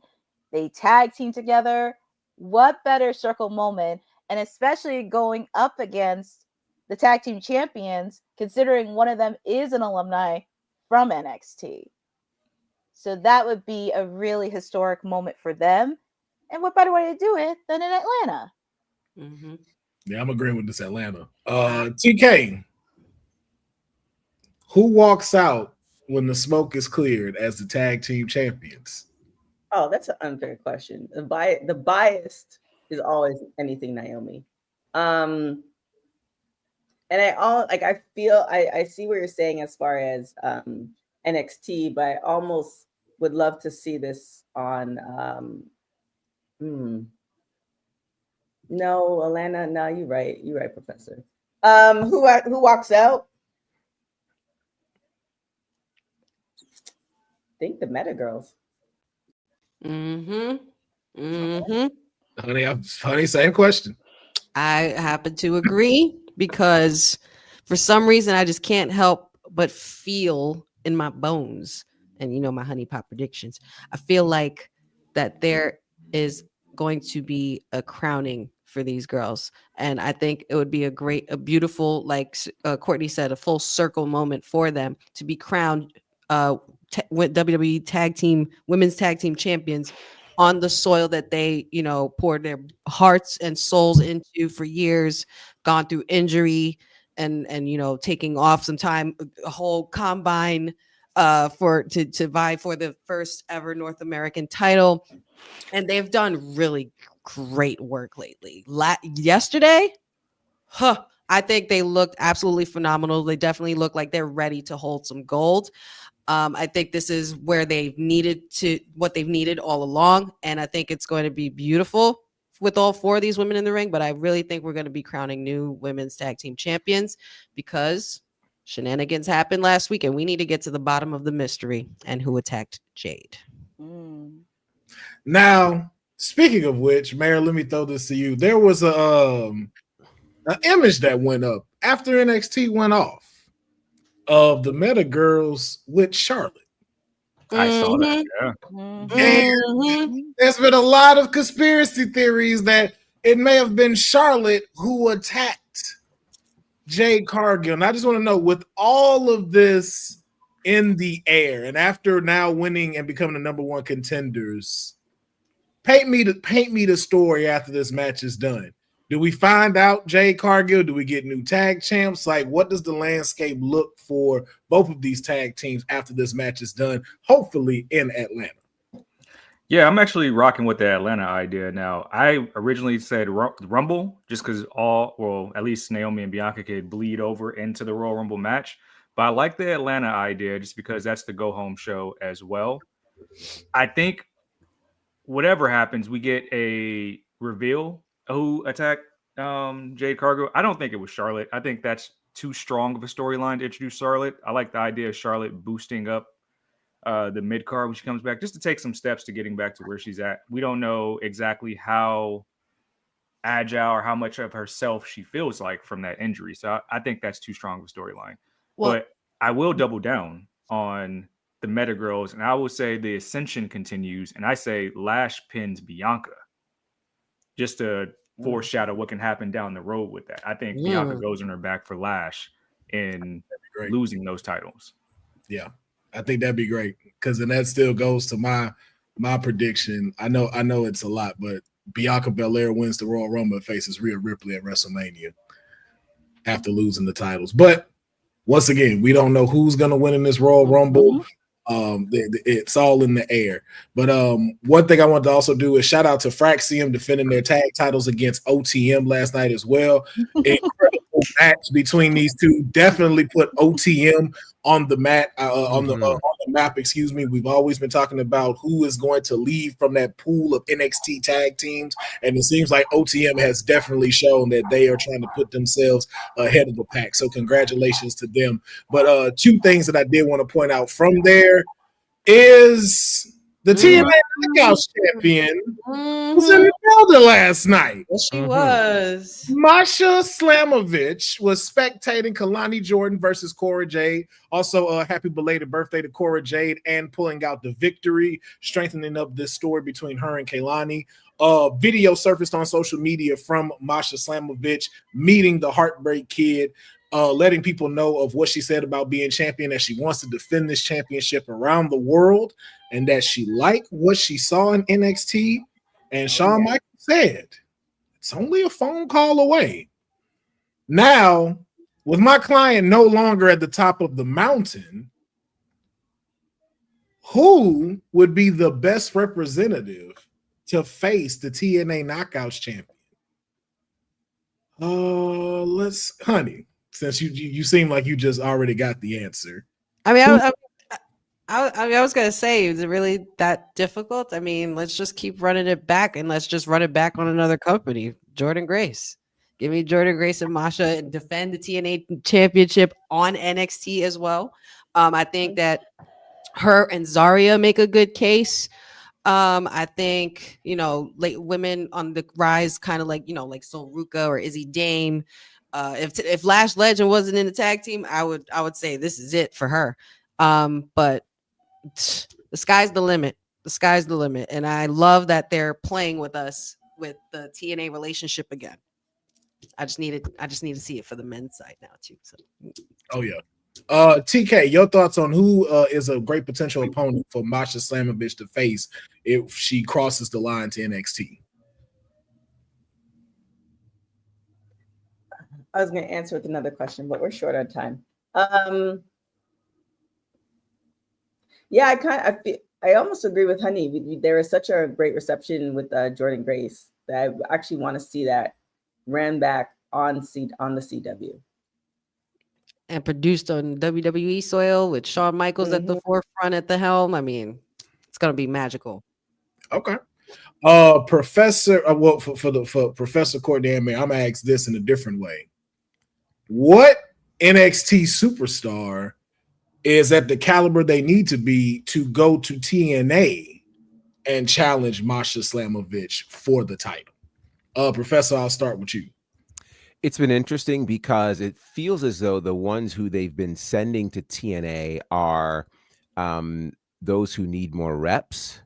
they tag team together. What better circle moment? And especially going up against the tag team champions, considering one of them is an alumni from NXT. So that would be a really historic moment for them. And what better way to do it than in Atlanta? Yeah, I'm agreeing with this Atlanta. TK, who walks out when the smoke is cleared as the tag team champions? Oh, that's an unfair question. The biased is always anything Naomi. And I feel I see what you're saying as far as NXT, but I almost would love to see this on no, Alana, no, you're right, Professor. Who walks out? I think the Meta Girls. Honey, same question. I happen to agree because for some reason I just can't help but feel in my bones, and you know my honey pot predictions, I feel like that there is going to be a crowning for these girls, and I think it would be a beautiful, like Courtney said, a full circle moment for them to be crowned with WWE women's tag team champions on the soil that they, poured their hearts and souls into for years, gone through injury and taking off some time, a whole combine to vie for the first ever North American title. And they've done really great work lately. Yesterday, I think they looked absolutely phenomenal. They definitely look like they're ready to hold some gold. I think this is where what they've needed all along. And I think it's going to be beautiful with all four of these women in the ring. But I really think we're going to be crowning new women's tag team champions because shenanigans happened last week and we need to get to the bottom of the mystery and who attacked Jade. Now, speaking of which, Mayor, let me throw this to you. There was an image that went up after NXT went off of the Meta Girls with Charlotte. I saw that. Yeah. And there's been a lot of conspiracy theories that it may have been Charlotte who attacked Jade Cargill. And I just want to know, with all of this in the air, and after now winning and becoming the number one contenders, paint me the story after this match is done. Do we find out Jade Cargill? Do we get new tag champs? Like, what does the landscape look for both of these tag teams after this match is done, hopefully in Atlanta? Yeah, I'm actually rocking with the Atlanta idea now. I originally said Rumble just because at least Naomi and Bianca could bleed over into the Royal Rumble match. But I like the Atlanta idea just because that's the go home show as well. I think whatever happens, we get a reveal who attacked Jade Cargo. I don't think it was Charlotte. I think that's too strong of a storyline to introduce Charlotte. I like the idea of Charlotte boosting up the mid card when she comes back, just to take some steps to getting back to where she's at. We don't know exactly how agile or how much of herself she feels like from that injury. So I think that's too strong of a storyline. Well, But I will double down on the Meta Girls, and I will say the ascension continues, and I say Lash pins Bianca just to foreshadow what can happen down the road with that. I think Bianca goes on her back for Lash in losing those titles. Yeah, I think that'd be great because then that still goes to my prediction. I know it's a lot, but Bianca Belair wins the Royal Rumble and faces Rhea Ripley at WrestleMania after losing the titles. But once again, we don't know who's going to win in this Royal Rumble. It's all in the air. But one thing I want to also do is shout out to Fraxium defending their tag titles against OTM last night as well. Incredible match between these two. Definitely put OTM on the mat, on the map. Excuse me. We've always been talking about who is going to leave from that pool of NXT tag teams, and it seems like OTM has definitely shown that they are trying to put themselves ahead of the pack. So congratulations to them. But two things that I did want to point out from there is the TNA Knockouts champion was in the building last night. Yes, she was. Masha Slamovich was spectating Kalani Jordan versus Cora Jade. Also, happy belated birthday to Cora Jade and pulling out the victory, strengthening up this story between her and Kalani. Video surfaced on social media from Masha Slamovich meeting the Heartbreak Kid, letting people know of what she said about being champion, that she wants to defend this championship around the world, and that she liked what she saw in NXT. And Shawn Michaels said, it's only a phone call away. Now, with my client no longer at the top of the mountain, who would be the best representative to face the TNA Knockouts champion? Honey, since you seem like you just already got the answer. I mean, I was gonna say, is it really that difficult? I mean, let's just keep running it back, and let's just run it back on another company. Jordan Grace, give me Jordan Grace and Masha, and defend the TNA Championship on NXT as well. I think that her and Zarya make a good case. I think, like women on the rise, kind of like, like Sol Ruka or Izzy Dame. If Lash Legend wasn't in the tag team, I would say this is it for her. But the sky's the limit. The sky's the limit. And I love that they're playing with us with the TNA relationship again. I just need to see it for the men's side now too. So. Oh yeah. TK, your thoughts on who is a great potential opponent for Masha Slamovich to face if she crosses the line to NXT? I was going to answer with another question, but we're short on time. Yeah, I almost agree with Honey. There is such a great reception with Jordan Grace that I actually want to see that ran back on the CW. And produced on WWE soil with Shawn Michaels at the forefront at the helm. I mean, it's gonna be magical. Okay. Professor, for Professor Courtney, I'm gonna ask this in a different way. What NXT superstar is at the caliber they need to be to go to TNA and challenge Masha Slamovich for the title? Professor, I'll start with you. It's been interesting because it feels as though the ones who they've been sending to TNA are those who need more reps,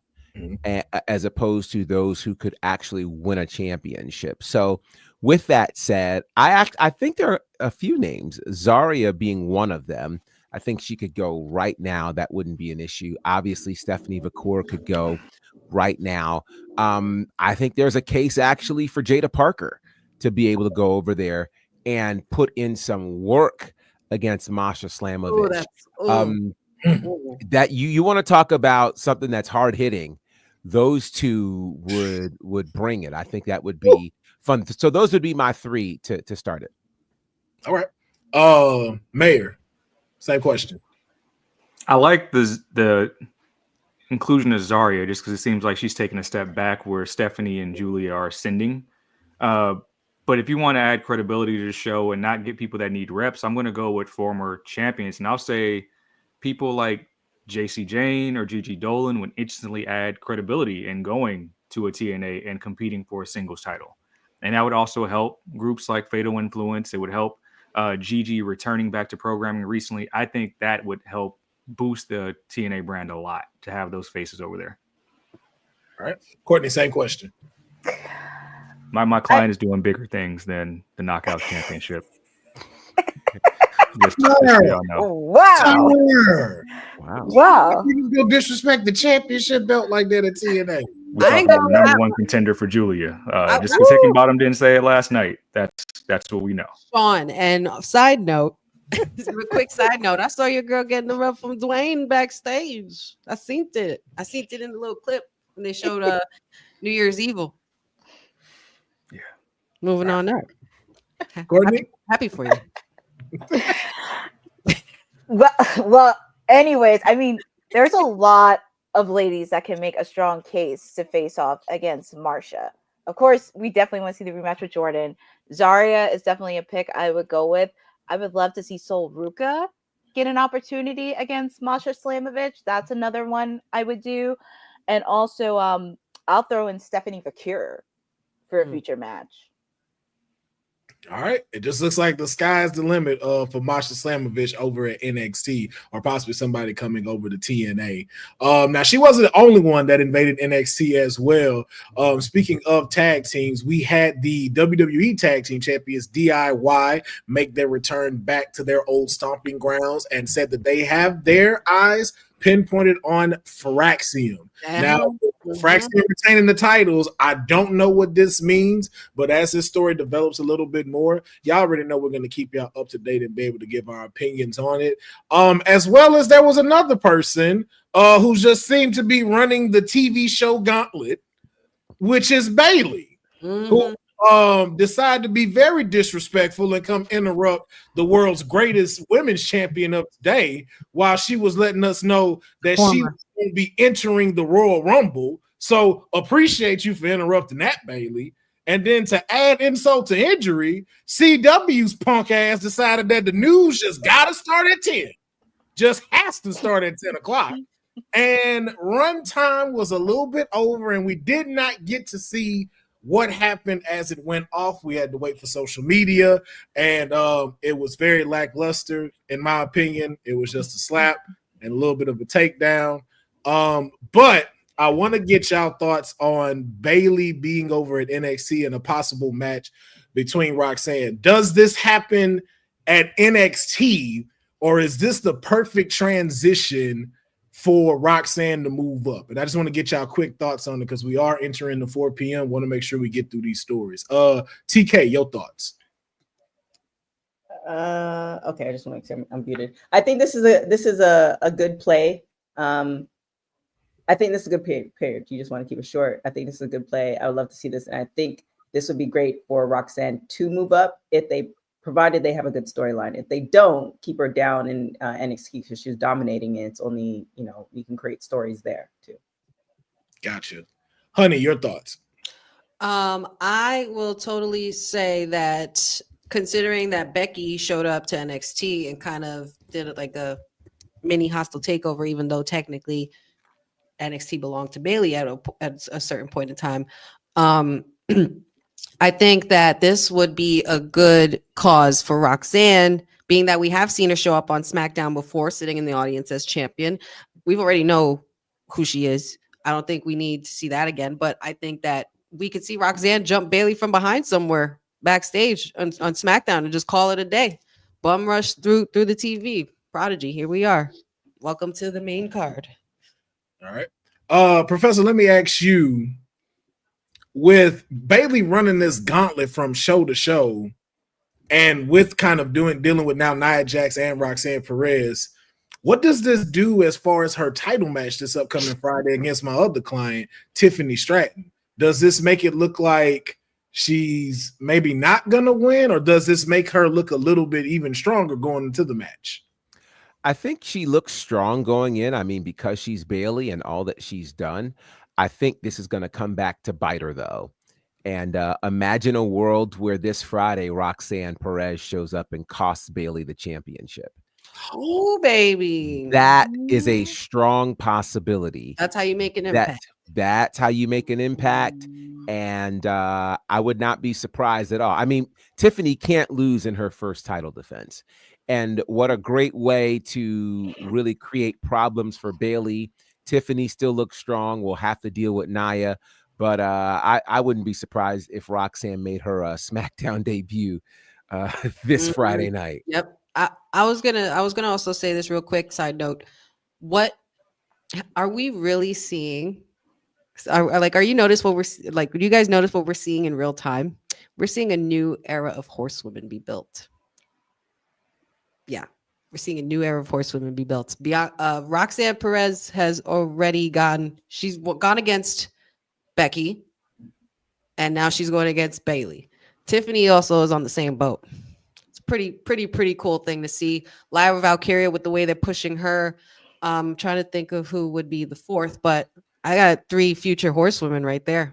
as opposed to those who could actually win a championship. So with that said, I think there are a few names, Zarya being one of them. I think she could go right now. That wouldn't be an issue. Obviously, Stephanie Vacour could go right now. I think there's a case actually for Jada Parker to be able to go over there and put in some work against Masha Slamovich. That you want to talk about something that's hard hitting. those two would bring it. I think that would be fun. So those would be my three to start it. All right. Mayor, same question. I like the inclusion of Zarya just because it seems like she's taking a step back where Stephanie and Julia are ascending. But if you want to add credibility to the show and not get people that need reps, I'm going to go with former champions. And I'll say people like JC Jane or Gigi Dolan would instantly add credibility in going to a TNA and competing for a singles title. And that would also help groups like Fatal Influence. It would help Gigi returning back to programming recently. I think that would help boost the TNA brand a lot to have those faces over there. All right. Courtney, same question. My client is doing bigger things than the Knockout Championship. just so y'all know. Wow. Wow. You go disrespect the championship belt like that at TNA. We're talking about the number one contender for Julia. Just because Hickenbottom Bottom didn't say it last night, that's what we know. Sean, and side note, a quick side note, I saw your girl getting the rub from Dwayne backstage. I seen it in the little clip when they showed New Year's Evil. Yeah. Moving on up. Courtney? Happy for you. Well, anyways, I mean, there's a lot of ladies that can make a strong case to face off against Marsha. Of course, we definitely want to see the rematch with Jordan. Zarya is definitely a pick I would go with. I would love to see Sol Ruka get an opportunity against Masha Slamovich. That's another one I would do. And also, I'll throw in Stephanie Vakir for a future match. All right. It just looks like the sky's the limit for Masha Slamovich over at NXT, or possibly somebody coming over to TNA. Now, she wasn't the only one that invaded NXT as well. Speaking of tag teams, we had the WWE Tag Team Champions DIY make their return back to their old stomping grounds and said that they have their eyes pinpointed on Firaxium. Now, Firaxium retaining the titles, I don't know what this means, but as this story develops a little bit more, y'all already know we're going to keep y'all up to date and be able to give our opinions on it. As well as there was another person who just seemed to be running the TV show gauntlet, which is Bailey, who decided to be very disrespectful and come interrupt the world's greatest women's champion of today while she was letting us know that she was going to be entering the Royal Rumble. So appreciate you for interrupting that, Bailey. And then to add insult to injury, CW's punk ass decided that the news just got to start at 10. Just has to start at 10 o'clock. And run time was a little bit over, and we did not get to see what happened as it went off. We had to wait for social media, and it was very lackluster, in my opinion. It was just a slap and a little bit of a takedown. But I want to get y'all thoughts on Bailey being over at NXT and a possible match between Roxanne. Does this happen at NXT, or is this the perfect transition for Roxanne to move up? And I just want to get y'all quick thoughts on it because we are entering the 4 p.m. Want to make sure we get through these stories. TK, your thoughts? Okay, I just want to make sure I'm muted. I think this is a good play. I think this is a good period. You just want to keep it short. I think this is a good play. I would love to see this, and I think this would be great for Roxanne to move up provided they have a good storyline. If they don't, keep her down in NXT because she's dominating, and it's only, we can create stories there too. Gotcha. Honey, your thoughts? I will totally say that considering that Becky showed up to NXT and kind of did it like a mini hostile takeover, even though technically NXT belonged to Bailey at a certain point in time. I think that this would be a good cause for Roxanne, being that we have seen her show up on SmackDown before, sitting in the audience as champion. We've already know who she is. I don't think we need to see that again, but I think that we could see Roxanne jump Bailey from behind somewhere backstage on SmackDown and just call it a day. Bum rush through the TV. Prodigy, here we are. Welcome to the main card. All right. Professor, let me ask you, with Bailey running this gauntlet from show to show, and with kind of dealing with now Nia Jax and Roxanne Perez, What does this do as far as her title match this upcoming Friday against my other client, Tiffany Stratton? Does this make it look like she's maybe not going to win, or does this make her look a little bit even stronger going into the match? I think she looks strong going in. I mean, because she's Bailey and all that she's done, I think this is going to come back to bite her, though. And imagine a world where this Friday, Roxanne Perez shows up and costs Bailey the championship. Ooh, baby. That is a strong possibility. That's how you make an impact. That's how you make an impact. And I would not be surprised at all. I mean, Tiffany can't lose in her first title defense. And what a great way to really create problems for Bailey. Tiffany still looks strong. We'll have to deal with Nia. But I wouldn't be surprised if Roxanne made her SmackDown debut this Friday night. Yep. I was gonna also say this real quick. Side note: what are we really seeing? Are you notice what we're like? Do you guys notice what we're seeing in real time? We're seeing a new era of horsewomen be built. Yeah, we're seeing a new era of horsewomen be built. Beyond Roxanne Perez has already gone. She's gone against Becky, and now she's going against Bailey. Tiffany also is on the same boat. It's pretty cool thing to see. Lyra Valkyria with the way they're pushing her. Trying to think of who would be the fourth, but I got 3 future horsewomen right there.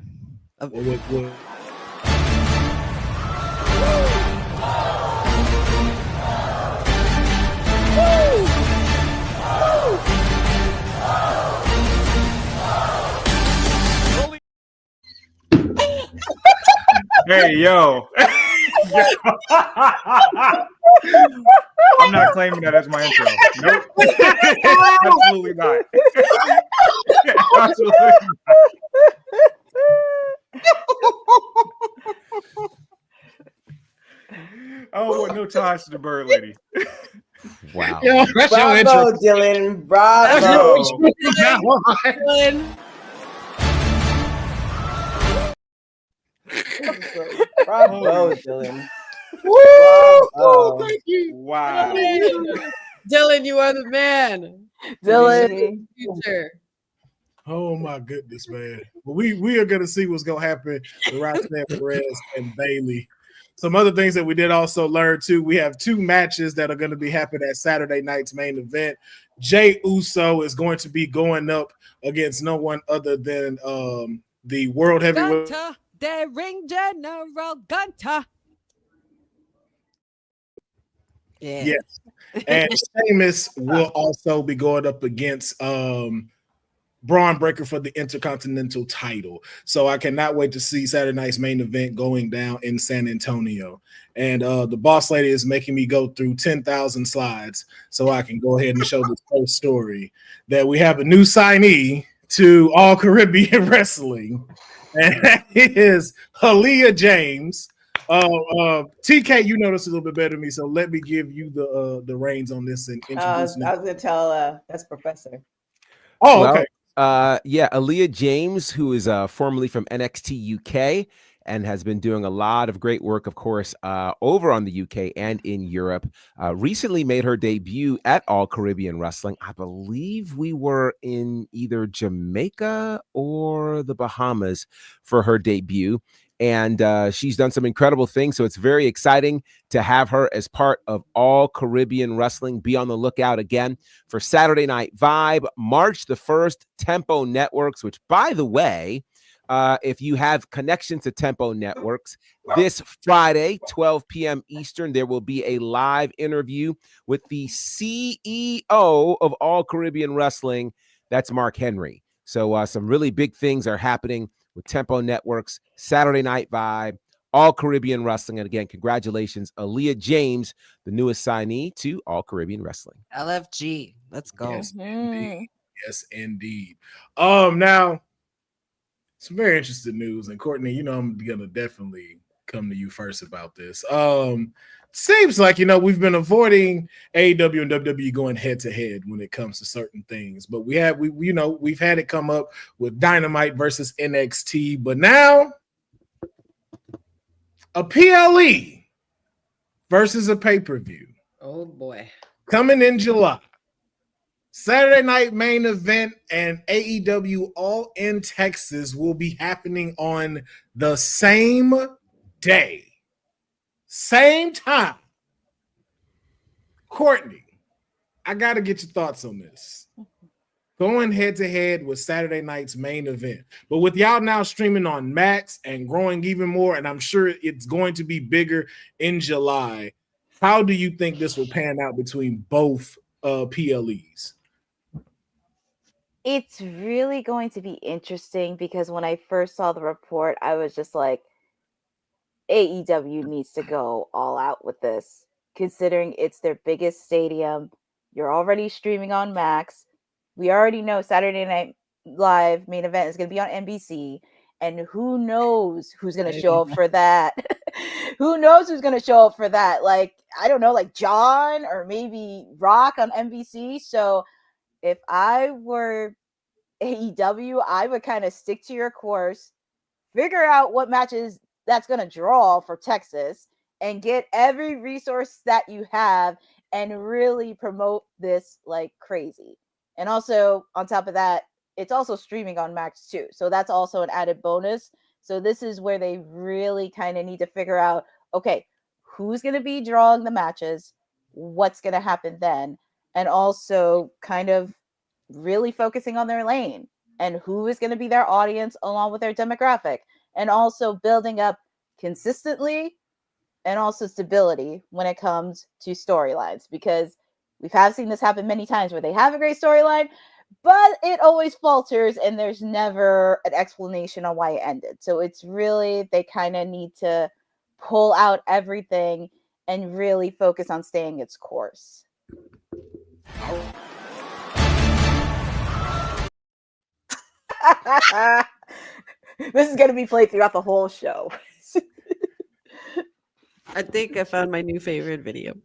Hey, yo. I'm not claiming that as my intro. Nope. Absolutely not. Absolutely not. I don't want no ties to the bird lady. Wow. Yo, that's your Bravo, intro. Dylan. Bravo. Dylan. Bravo, Dylan. Oh, thank you. Wow. Dylan, you are the man. Dylan. Future. Oh my goodness, man. But we are gonna see what's gonna happen with Roxanne Perez and Bailey. Some other things that we did also learn too. We have 2 matches that are going to be happening at Saturday night's main event. Jey Uso is going to be going up against no one other than the World Heavyweight. Gunter, the ring general Gunter. Yeah. Yes. And Sheamus will also be going up against Braun Breaker for the Intercontinental title. So I cannot wait to see Saturday night's main event going down in San Antonio. And the boss lady is making me go through 10,000 slides so I can go ahead and show this whole story that we have a new signee to All Caribbean Wrestling, and that is Aaliyah James. TK, you know this a little bit better than me, so let me give you the reins on this and introduce me. I was gonna tell that's Professor. Oh, okay. Yeah, Aaliyah James, who is formerly from NXT UK and has been doing a lot of great work, of course, over on the UK and in Europe, recently made her debut at All Caribbean Wrestling. I believe we were in either Jamaica or the Bahamas for her debut. And she's done some incredible things. So it's very exciting to have her as part of All Caribbean Wrestling. Be on the lookout again for Saturday Night Vibe, March the 1st, Tempo Networks, which, by the way, if you have connections to Tempo Networks, this Friday, 12 p.m. Eastern, there will be a live interview with the CEO of All Caribbean Wrestling. That's Mark Henry. So some really big things are happening with Tempo Networks, Saturday Night Vibe, All Caribbean Wrestling. And again, congratulations, Aaliyah James, the newest signee to All Caribbean Wrestling. LFG. Let's go. Yes, indeed. Yes, indeed. Now, some very interesting news. And Courtney, you know, I'm gonna definitely come to you first about this. Seems like, you know, we've been avoiding AEW and WWE going head to head when it comes to certain things, but we've had it come up with Dynamite versus NXT, but now a PLE versus a pay-per-view. Oh boy. Coming in July. Saturday night main event and AEW All in Texas will be happening on the same day, same time. Courtney, I got to get your thoughts on this. Going head to head with Saturday night's main event, but with y'all now streaming on Max and growing even more, and I'm sure it's going to be bigger in July. How do you think this will pan out between both PLEs? It's really going to be interesting because when I first saw the report, I was just like, AEW needs to go all out with this, considering it's their biggest stadium. You're already streaming on Max. We already know Saturday Night Live main event is going to be on NBC. And who knows who's going to show up for that? Who knows who's going to show up for that? Like, I don't know, like John or maybe Rock on NBC. So if I were AEW, I would kind of stick to your course, figure out what matches that's going to draw for Texas, and get every resource that you have and really promote this like crazy. And also, on top of that, it's also streaming on Max too. So that's also an added bonus. So this is where they really kind of need to figure out, okay, who's going to be drawing the matches, what's going to happen then, and also kind of really focusing on their lane and who is going to be their audience along with their demographic, and also building up consistently and also stability when it comes to storylines, because we have seen this happen many times where they have a great storyline, but it always falters and there's never an explanation on why it ended. So it's really, they kind of need to pull out everything and really focus on staying its course. This is going to be played throughout the whole show. I think I found my new favorite video.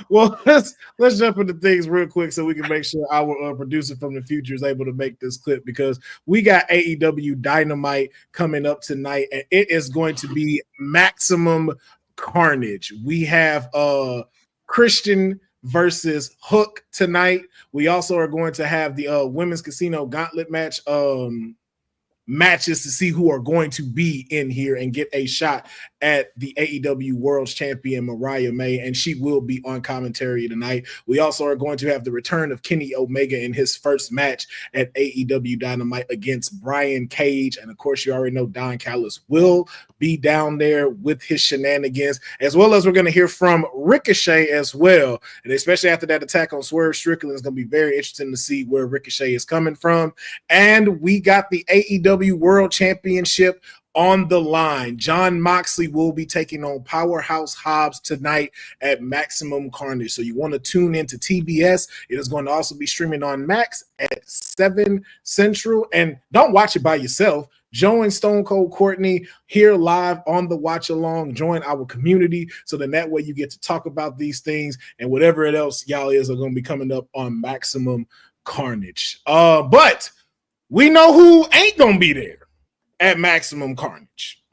Well, let's jump into things real quick so we can make sure our producer from the future is able to make this clip, because we got AEW Dynamite coming up tonight, and it is going to be maximum carnage. We have Christian versus Hook tonight. We also are going to have the women's casino gauntlet matches to see who are going to be in here and get a shot at the AEW World Champion Mariah May, and she will be on commentary tonight. We also are going to have the return of Kenny Omega in his first match at AEW Dynamite against Brian Cage, and of course you already know Don Callis will be down there with his shenanigans, as well as we're going to hear from Ricochet as well, and especially after that attack on Swerve Strickland, it's going to be very interesting to see where Ricochet is coming from. And we got the AEW World Championship on the line. Jon Moxley will be taking on Powerhouse Hobbs tonight at Maximum Carnage. So you want to tune into TBS. It is going to also be streaming on Max at 7 Central. And don't watch it by yourself. Join Stone Cold Courtney here live on the watch along. Join our community so that way you get to talk about these things and whatever else y'all is are going to be coming up on Maximum Carnage. But we know who ain't going to be there at Maximum Carnage,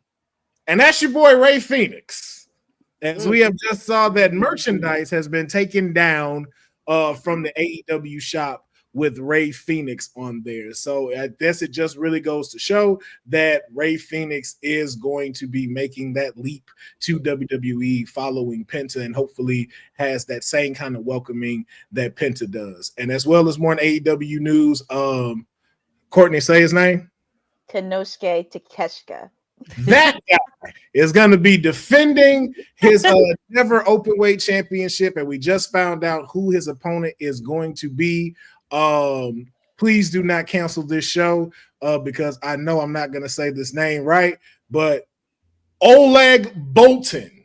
and that's your boy Ray Phoenix. As we have just saw that merchandise has been taken down from the AEW shop with Ray Phoenix on there. So I guess it just really goes to show that Ray Phoenix is going to be making that leap to WWE following Penta, and hopefully has that same kind of welcoming that Penta does. And as well as more in AEW news, Courtney, say his name. Konosuke Takeshita. That guy is going to be defending his never open weight championship, and we just found out who his opponent is going to be. Please do not cancel this show because I know I'm not going to say this name right, but Oleg Boltin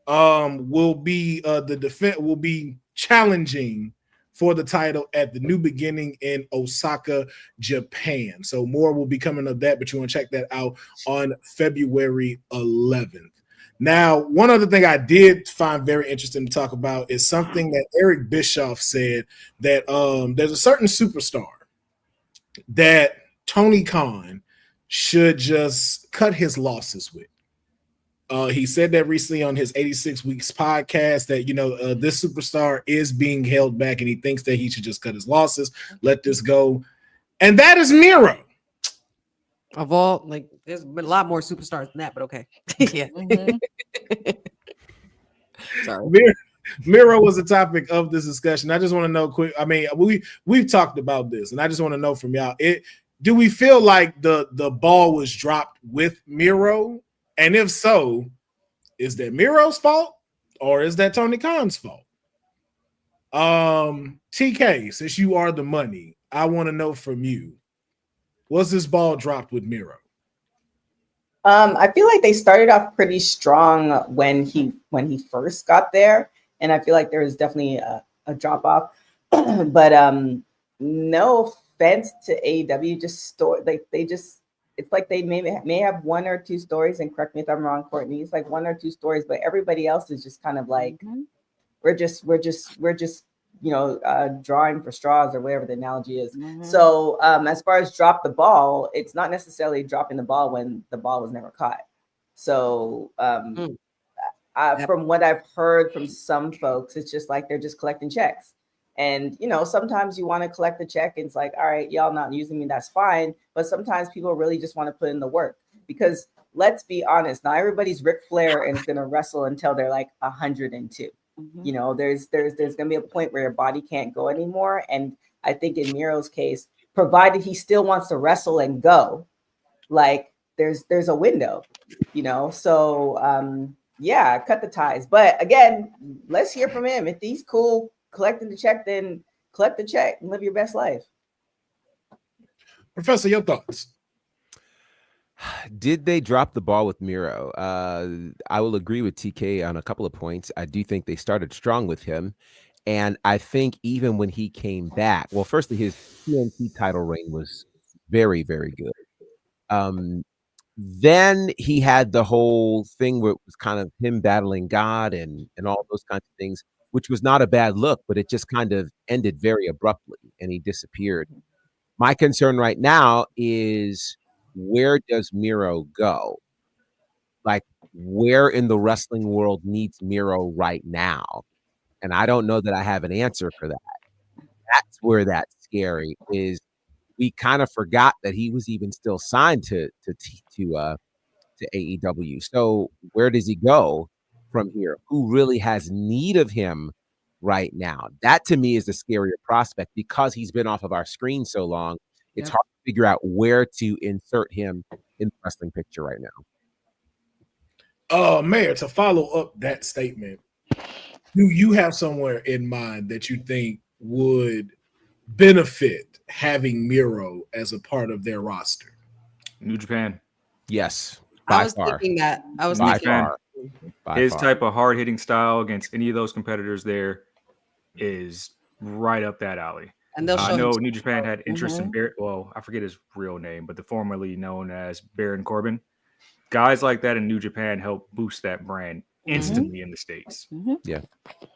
will be will be challenging for the title at the New Beginning in Osaka, Japan. So more will be coming of that, but you want to check that out on February 11th. Now, one other thing I did find very interesting to talk about is something that Eric Bischoff said, that there's a certain superstar that Tony Khan should just cut his losses with. He said that recently on his 86 Weeks podcast that, this superstar is being held back and he thinks that he should just cut his losses, let this go. And that is Miro. Of all, like, there's been a lot more superstars than that, but okay. Yeah. Sorry. Miro was the topic of this discussion. I just want to know quick. I mean, we've talked about this, and I just want to know from y'all. Do we feel like the ball was dropped with Miro? And if so, is that Miro's fault or is that Tony Khan's fault? TK, since you are the money, I want to know from you. Was this ball dropped with Miro? I feel like they started off pretty strong when he first got there, and I feel like there was definitely a drop off. But no offense to AEW, it's like they may have one or two stories, and correct me if I'm wrong, Courtney. It's like one or two stories, but everybody else is just kind of like we're just drawing for straws or whatever the analogy is. So as far as drop the ball, it's not necessarily dropping the ball when the ball was never caught. So from what I've heard from some folks, it's just like they're just collecting checks. And, sometimes you want to collect the check and it's like, all right, y'all not using me, that's fine. But sometimes people really just want to put in the work because let's be honest, not everybody's Ric Flair and is going to wrestle until they're like 102. There's going to be a point where your body can't go anymore. And I think in Miro's case, provided he still wants to wrestle and go, like there's a window, so yeah, cut the ties. But again, let's hear from him. If he's cool collecting the check, then collect the check and live your best life. Professor, your thoughts? Did they drop the ball with Miro? I will agree with TK on a couple of points. I do think they started strong with him. And I think even when he came back, well, firstly, his TNT title reign was very, very good. Then he had the whole thing where it was kind of him battling God and all those kinds of things, which was not a bad look, but it just kind of ended very abruptly and he disappeared. My concern right now is, where does Miro go? Like, where in the wrestling world needs Miro right now? And I don't know that I have an answer for that. That's where that's scary, is we kind of forgot that he was even still signed to AEW. So where does he go from here? Who really has need of him right now? That to me is the scarier prospect because he's been off of our screen so long. It's hard to figure out where to insert him in the wrestling picture right now. Mayor, to follow up that statement, do you have somewhere in mind that you think would benefit having Miro as a part of their roster? New Japan. Yes. I was thinking that. His type of hard-hitting style against any of those competitors there is right up that alley. And I know New Japan had interest in Baron. Well, I forget his real name, but the formerly known as Baron Corbin. Guys like that in New Japan help boost that brand instantly in the States. Yeah,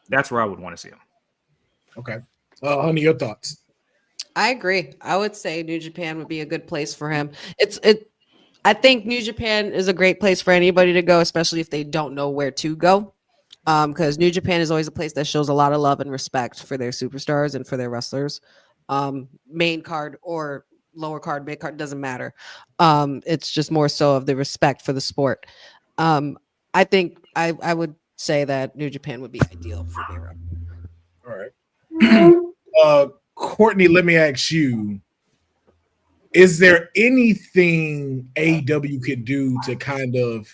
that's where I would want to see him. Okay, Honey, your thoughts? I agree. I would say New Japan would be a good place for him. I think New Japan is a great place for anybody to go, especially if they don't know where to go. Because New Japan is always a place that shows a lot of love and respect for their superstars and for their wrestlers. Main card or lower card, mid card, doesn't matter. It's just more so of the respect for the sport. I think I would say that New Japan would be ideal for Miro. All right. Courtney, let me ask you, is there anything AEW can do to kind of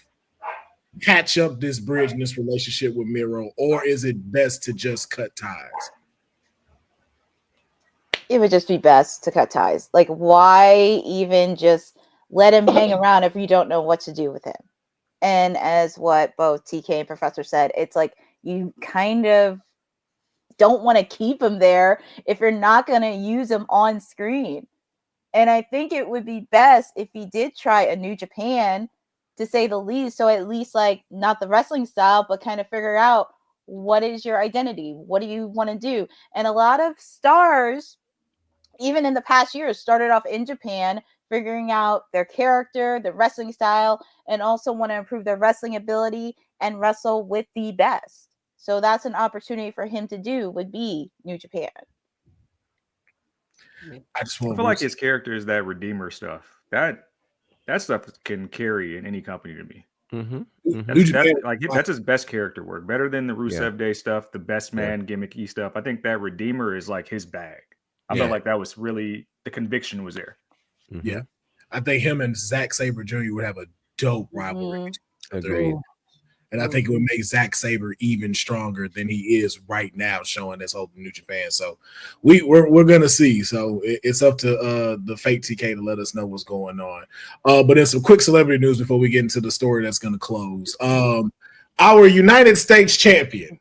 patch up this bridge in this relationship with Miro, or is it best to just cut ties? It would just be best to cut ties. Like, why even just let him hang around if you don't know what to do with him? And as what both TK and Professor said, it's like you kind of don't want to keep him there if you're not going to use him on screen. And I think it would be best if he did try a New Japan, to say the least. So at least, like, not the wrestling style, but kind of figure out, what is your identity? What do you want to do? And a lot of stars, even in the past years, started off in Japan, figuring out their character, their wrestling style, and also want to improve their wrestling ability and wrestle with the best. So that's an opportunity for him to do would be New Japan. I just I want feel like his character is that redeemer stuff. That stuff can carry in any company to me. New Japan. That's his best character work. Better than the Rusev Day stuff, the best Yeah. man gimmicky stuff. I think that redeemer is like his bag. I Yeah. felt like that was really the conviction was there. Yeah. I think him and Zack Sabre Jr. would have a dope rivalry. Agreed. And I think it would make Zack Sabre even stronger than he is right now, showing us holding New Japan. So we're gonna see. So it's up to the fake TK to let us know what's going on. But there's some quick celebrity news before we get into the story that's gonna close. Our United States champion.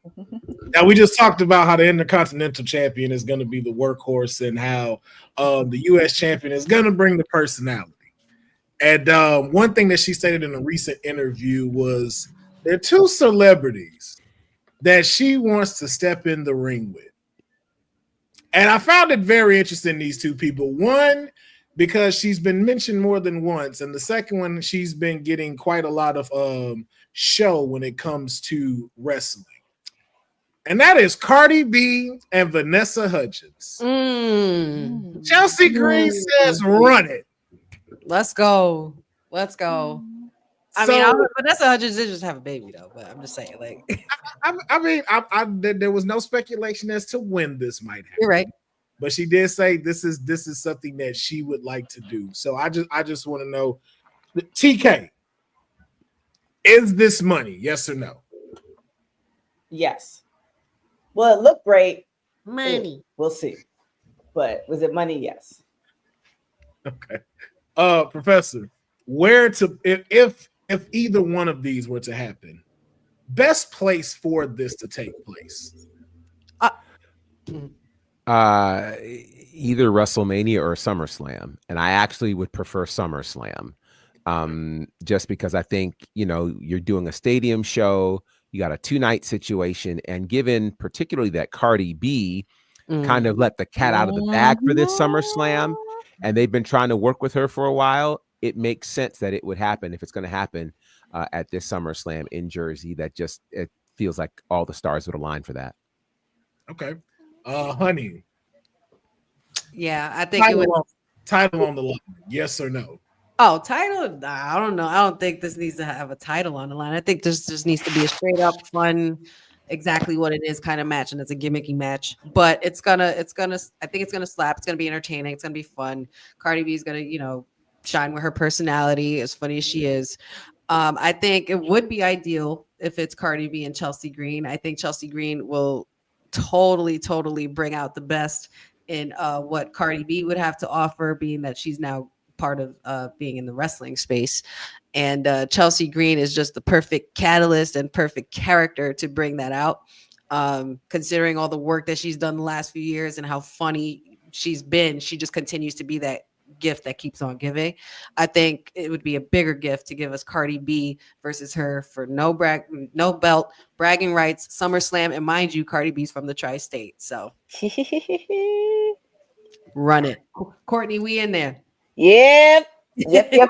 Now we just talked about how the Intercontinental champion is gonna be the workhorse and how the US champion is gonna bring the personality. And one thing that she stated in a recent interview was there are two celebrities that she wants to step in the ring with. And I found it very interesting, these two people. One, because she's been mentioned more than once. And the second one, she's been getting quite a lot of show when it comes to wrestling. And that is Cardi B and Vanessa Hudgens. Chelsea Green says, run it. Let's go. Let's go. I mean, Vanessa Hudgens did just have a baby though, but I'm just saying, like, there was no speculation as to when this might happen. You're right, but she did say this is something that she would like to do. So I just want to know, TK, is this money? Yes or no? Yes. Well, it looked great. Money. We'll see. But was it money? Yes. Okay. Professor, where to if either one of these were to happen, best place for this to take place? Either WrestleMania or SummerSlam, and I actually would prefer SummerSlam, just because I think you're doing a stadium show, you got a 2-night situation, and given particularly that Cardi B kind of let the cat out of the bag for this SummerSlam, and they've been trying to work with her for a while, it makes sense that it would happen if it's going to happen at this SummerSlam in Jersey. It feels like all the stars would align for that. Okay. Honey. Yeah, I think title on the line. Yes or no? Oh, title? Nah, I don't know. I don't think this needs to have a title on the line. I think this just needs to be a straight up fun, exactly what it is kind of match, and it's a gimmicky match. But I think it's gonna slap. It's gonna be entertaining. It's gonna be fun. Cardi B is gonna, shine with her personality, as funny as she is. I think it would be ideal if it's Cardi B and Chelsea Green. I think Chelsea Green will totally bring out the best in what Cardi B would have to offer, being that she's now part of being in the wrestling space. And Chelsea Green is just the perfect catalyst and perfect character to bring that out. Considering all the work that she's done the last few years and how funny she's been, she just continues to be that gift that keeps on giving. I think it would be a bigger gift to give us Cardi B versus her for no belt, bragging rights, SummerSlam, and mind you, Cardi B's from the tri-state, so run it, Courtney. We in there. Yep. I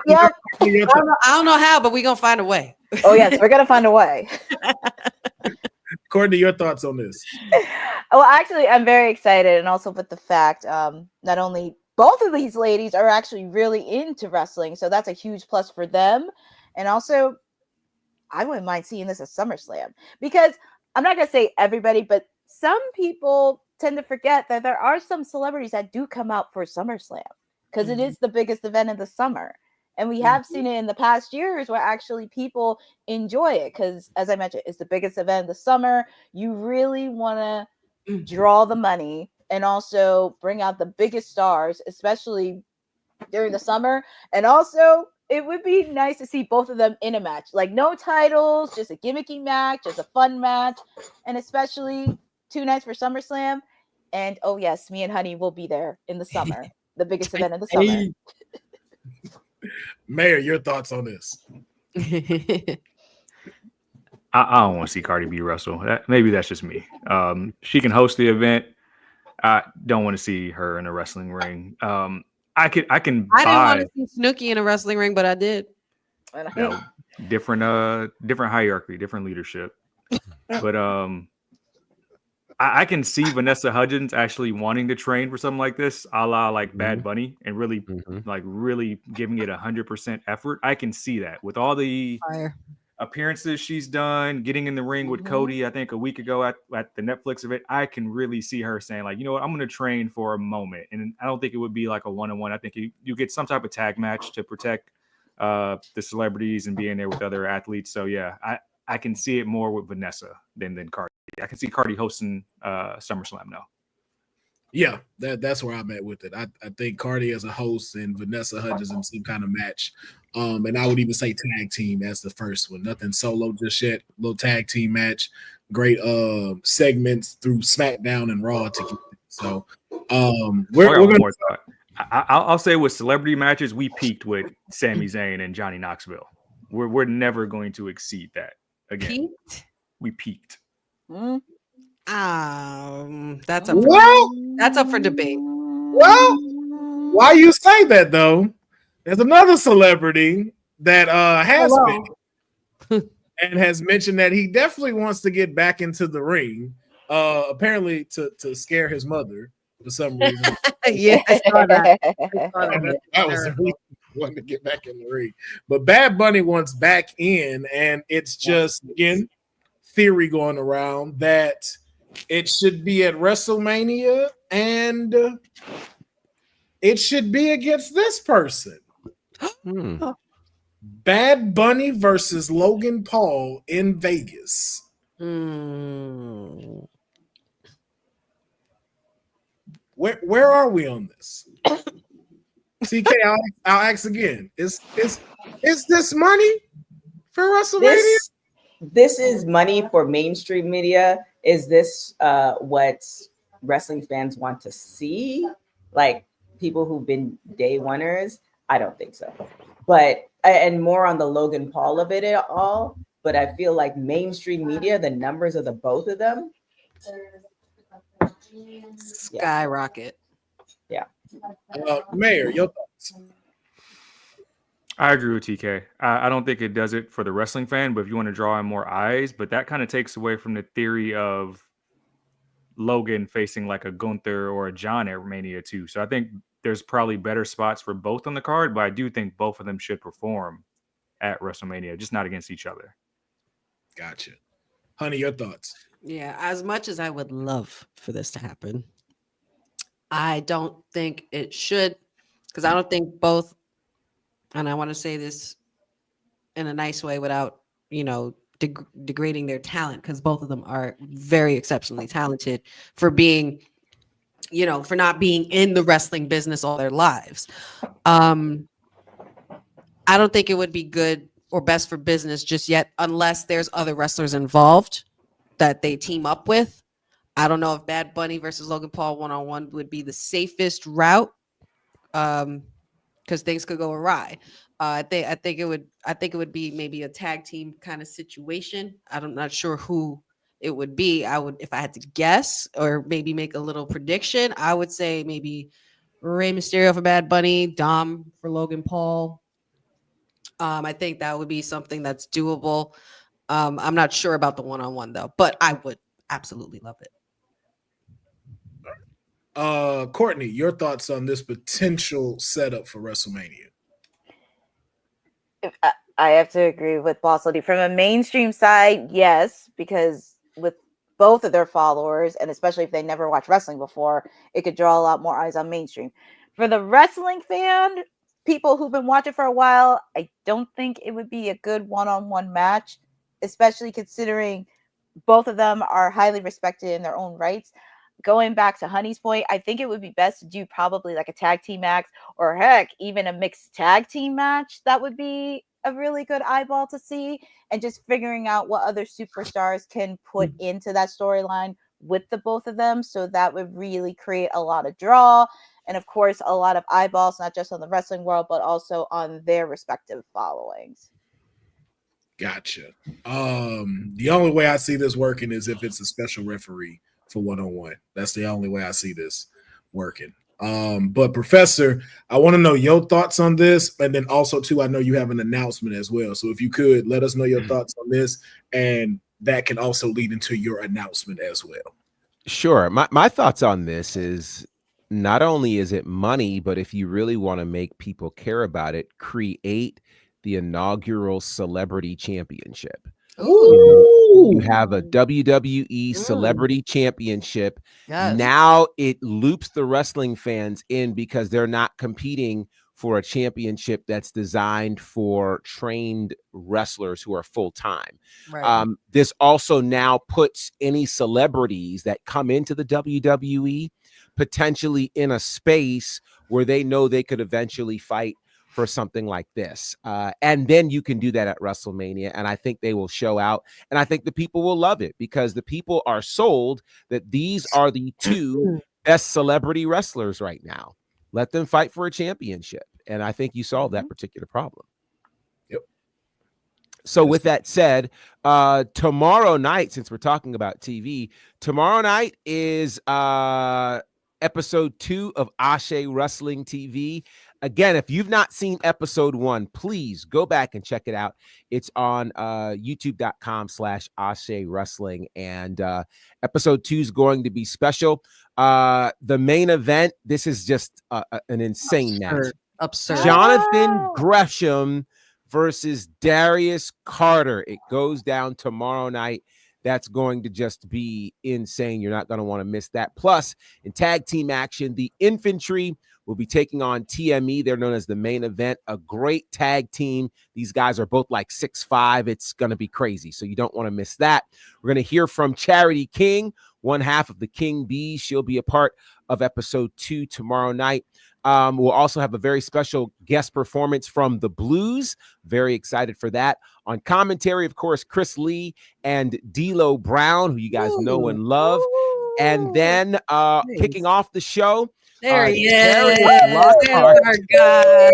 don't know how, but we gonna find a way. Oh yes, we're gonna find a way. Courtney, your thoughts on this? Well, actually, I'm very excited, and also with the fact not only both of these ladies are actually really into wrestling, so that's a huge plus for them. And also, I wouldn't mind seeing this at SummerSlam, because I'm not gonna say everybody, but some people tend to forget that there are some celebrities that do come out for SummerSlam, because it is the biggest event of the summer. And we have seen it in the past years where actually people enjoy it, because, as I mentioned, it's the biggest event of the summer. You really want to draw the money and also bring out the biggest stars, especially during the summer. And also, it would be nice to see both of them in a match. Like, no titles, just a gimmicky match, just a fun match. And especially 2 nights for SummerSlam. And, oh yes, me and Honey will be there in the summer. The biggest event of the summer. Mayor, your thoughts on this? I don't want to see Cardi B wrestle. Maybe that's just me. She can host the event. I don't want to see her in a wrestling ring. I I can I didn't want buy to see Snooki in a wrestling ring, but I did. different hierarchy, different leadership. But I can see Vanessa Hudgens actually wanting to train for something like this, a la like Bad Bunny, and really really giving it 100% effort. I can see that with all the Fire. appearances she's done, getting in the ring with Cody, I think a week ago at the Netflix event. I can really see her saying, like, you know what, I'm going to train for a moment. And I don't think it would be like a one-on-one. I think you get some type of tag match to protect the celebrities and being there with other athletes. So yeah, I can see it more with Vanessa than Cardi. I can see Cardi hosting SummerSlam now. Yeah, that's where I'm at with it. I think Cardi as a host and Vanessa Hudgens in some kind of match. And I would even say tag team as the first one. Nothing solo just yet. Little tag team match. Great segments through SmackDown and Raw together. So we're one gonna more thought. I'll say with celebrity matches, we peaked with Sami Zayn and Johnny Knoxville. We're never going to exceed that again. Peaked? We peaked. That's up for debate. Well, why you say that though? There's another celebrity that has been and has mentioned that he definitely wants to get back into the ring. Apparently to scare his mother for some reason. Yeah, I saw that. That was the reason he wanted to get back in the ring. But Bad Bunny wants back in, and it's just again theory going around that it should be at WrestleMania and it should be against this person. Bad Bunny versus Logan Paul in Vegas. Where are we on this? CK, I'll ask again. Is this money for WrestleMania? This is money for mainstream media. Is this what wrestling fans want to see? Like people who've been day oneers? I don't think so. But and more on the Logan Paul of it all. But I feel like mainstream media, the numbers of the both of them, skyrocket. Yeah. Mayor, your thoughts? I agree with TK. I don't think it does it for the wrestling fan, but if you want to draw in more eyes, but that kind of takes away from the theory of Logan facing like a Gunther or a John at Mania 2. So I think there's probably better spots for both on the card, but I do think both of them should perform at WrestleMania, just not against each other. Gotcha. Honey, your thoughts? Yeah, as much as I would love for this to happen, I don't think it should, because I don't think both, and I want to say this in a nice way without, degrading their talent, because both of them are very exceptionally talented for being, for not being in the wrestling business all their lives. I don't think it would be good or best for business just yet, unless there's other wrestlers involved that they team up with. I don't know if Bad Bunny versus Logan Paul one-on-one would be the safest route, because things could go awry. I think it would be maybe a tag team kind of situation. I'm not sure who it would be. If I had to guess or maybe make a little prediction, I would say maybe Rey Mysterio for Bad Bunny, Dom for Logan Paul. I think that would be something that's doable. I'm not sure about the one-on-one though, but I would absolutely love it. Courtney, your thoughts on this potential setup for WrestleMania? I have to agree with Boss Lady. From a mainstream side, yes, because with both of their followers, and especially if they never watched wrestling before, it could draw a lot more eyes on mainstream. For the wrestling fan, people who've been watching for a while, I don't think it would be a good one-on-one match, especially considering both of them are highly respected in their own rights. Going back to Honey's point, I think it would be best to do probably like a tag team match, or heck, even a mixed tag team match. That would be a really good eyeball to see, and just figuring out what other superstars can put into that storyline with the both of them. So that would really create a lot of draw, and of course a lot of eyeballs, not just on the wrestling world, but also on their respective followings. Gotcha. The only way I see this working is if it's a special referee for one-on-one. That's the only way I see this working. But Professor, I want to know your thoughts on this, and then also too, I know you have an announcement as well. So if you could let us know your thoughts on this, and that can also lead into your announcement as well. Sure. My thoughts on this is not only is it money, but if you really want to make people care about it, create the inaugural celebrity championship. You have a WWE Celebrity Championship. Yes. Now it loops the wrestling fans in because they're not competing for a championship that's designed for trained wrestlers who are full time. Right. This also now puts any celebrities that come into the WWE potentially in a space where they know they could eventually fight for something like this. And then you can do that at WrestleMania. And I think they will show out. And I think the people will love it because the people are sold that these are the two best celebrity wrestlers right now. Let them fight for a championship. And I think you solved that particular problem. Yep. So with that said, tomorrow night, since we're talking about TV, tomorrow night is episode 2 of Ashe Wrestling TV. Again, if you've not seen episode 1, please go back and check it out. It's on youtube.com/Ashe Wrestling. And episode 2 is going to be special. The main event, this is just an insane match. Absurd. Jonathan Gresham versus Darius Carter. It goes down tomorrow night. That's going to just be insane. You're not going to want to miss that. Plus, in tag team action, the Infantry will be taking on TME. They're known as the main event. A great tag team. These guys are both like 6'5". It's going to be crazy. So you don't want to miss that. We're going to hear from Charity King, one half of the King Bees. She'll be a part of episode 2 tomorrow night. We'll also have a very special guest performance from the Blues. Very excited for that. On commentary, of course, Chris Lee and D'Lo Brown, who you guys know and love. And then kicking off the show, There he is. Darius Lockhart. There's our guy.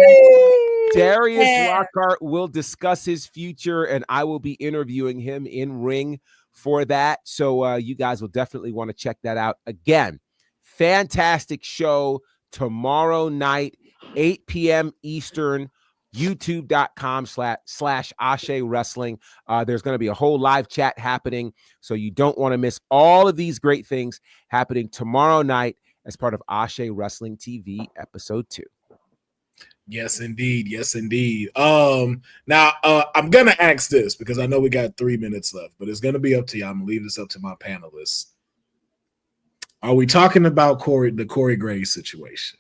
Darius Lockhart will discuss his future, and I will be interviewing him in ring for that. So you guys will definitely want to check that out. Again, fantastic show tomorrow night, 8 p.m. Eastern, youtube.com/Ashe Wrestling. There's going to be a whole live chat happening, so you don't want to miss all of these great things happening tomorrow night as part of Ashe Wrestling TV episode 2. Yes, indeed. Yes, indeed. Now I'm gonna ask this because I know we got 3 minutes left, but it's gonna be up to you. I'm gonna leave this up to my panelists. Are we talking about the Corey Graves situation?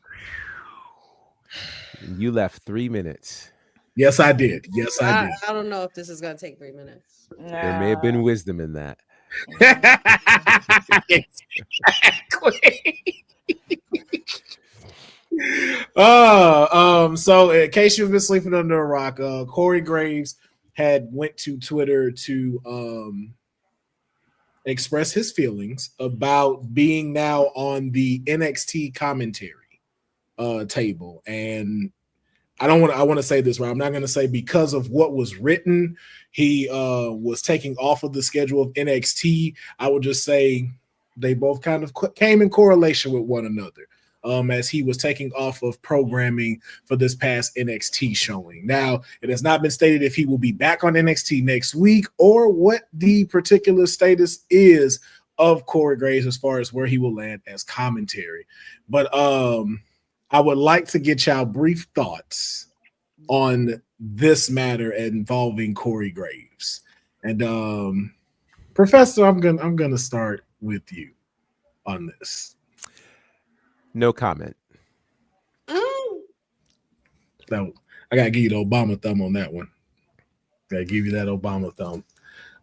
You left 3 minutes. Yes, I did. Yes, I did. I don't know if this is going to take 3 minutes. There may have been wisdom in that. So in case you've been sleeping under a rock, Corey Graves had went to Twitter to express his feelings about being now on the NXT commentary table. And I want to say this right. I'm not going to say because of what was written, he was taking off of the schedule of NXT. I would just say they both kind of came in correlation with one another. As he was taking off of programming for this past NXT showing. Now, it has not been stated if he will be back on NXT next week or what the particular status is of Corey Graves as far as where he will land as commentary. But I would like to get y'all brief thoughts on this matter involving Corey Graves. And Professor, I'm gonna start with you on this. No comment. So I gotta give you the Obama thumb on that one. Gotta give you that Obama thumb.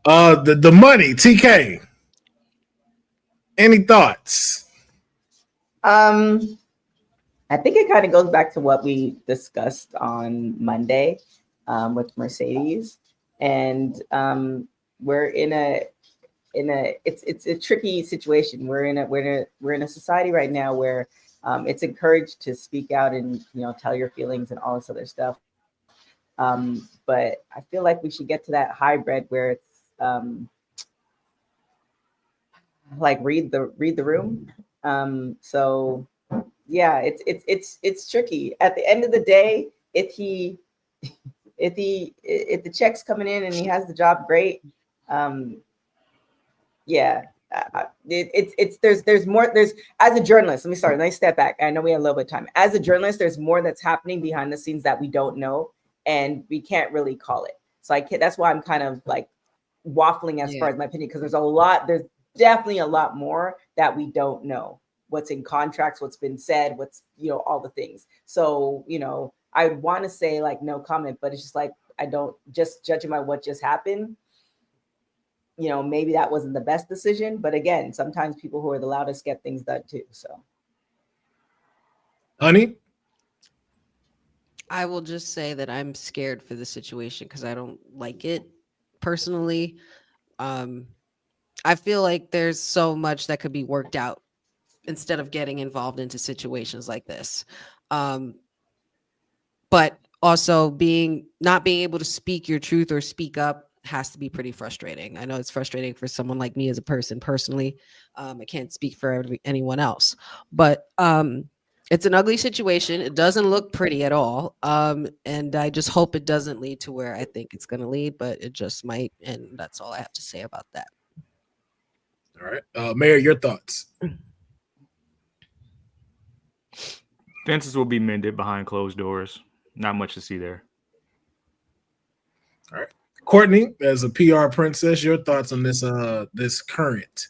The money, TK. Any thoughts? I think it kind of goes back to what we discussed on Monday with Mercedes, and we're in a it's a tricky situation. We're in a society right now where it's encouraged to speak out and tell your feelings and all this other stuff. But I feel like we should get to that hybrid where it's like read the room. So yeah, it's tricky. At the end of the day, if the check's coming in and he has the job, great. Yeah, there's more. There's as a journalist. Let me step back. I know we have a little bit of time. As a journalist, there's more that's happening behind the scenes that we don't know, and we can't really call it. So that's why I'm kind of like waffling as far as my opinion, because there's definitely a lot more that we don't know. What's in contracts, what's been said, what's, all the things. So, I want to say like no comment, but it's just like, I don't, just judging by what just happened, maybe that wasn't the best decision. But again, sometimes people who are the loudest get things done too. So, Honey? I will just say that I'm scared for the situation because I don't like it personally. I feel like there's so much that could be worked out instead of getting involved into situations like this. But also not being able to speak your truth or speak up has to be pretty frustrating. I know it's frustrating for someone like me as a person personally. I can't speak for anyone else, but it's an ugly situation. It doesn't look pretty at all. And I just hope it doesn't lead to where I think it's going to lead, but it just might. And that's all I have to say about that. All right. Mayor, your thoughts? Fences will be mended behind closed doors. Not much to see there. All right. Courtney, as a PR princess, your thoughts on this current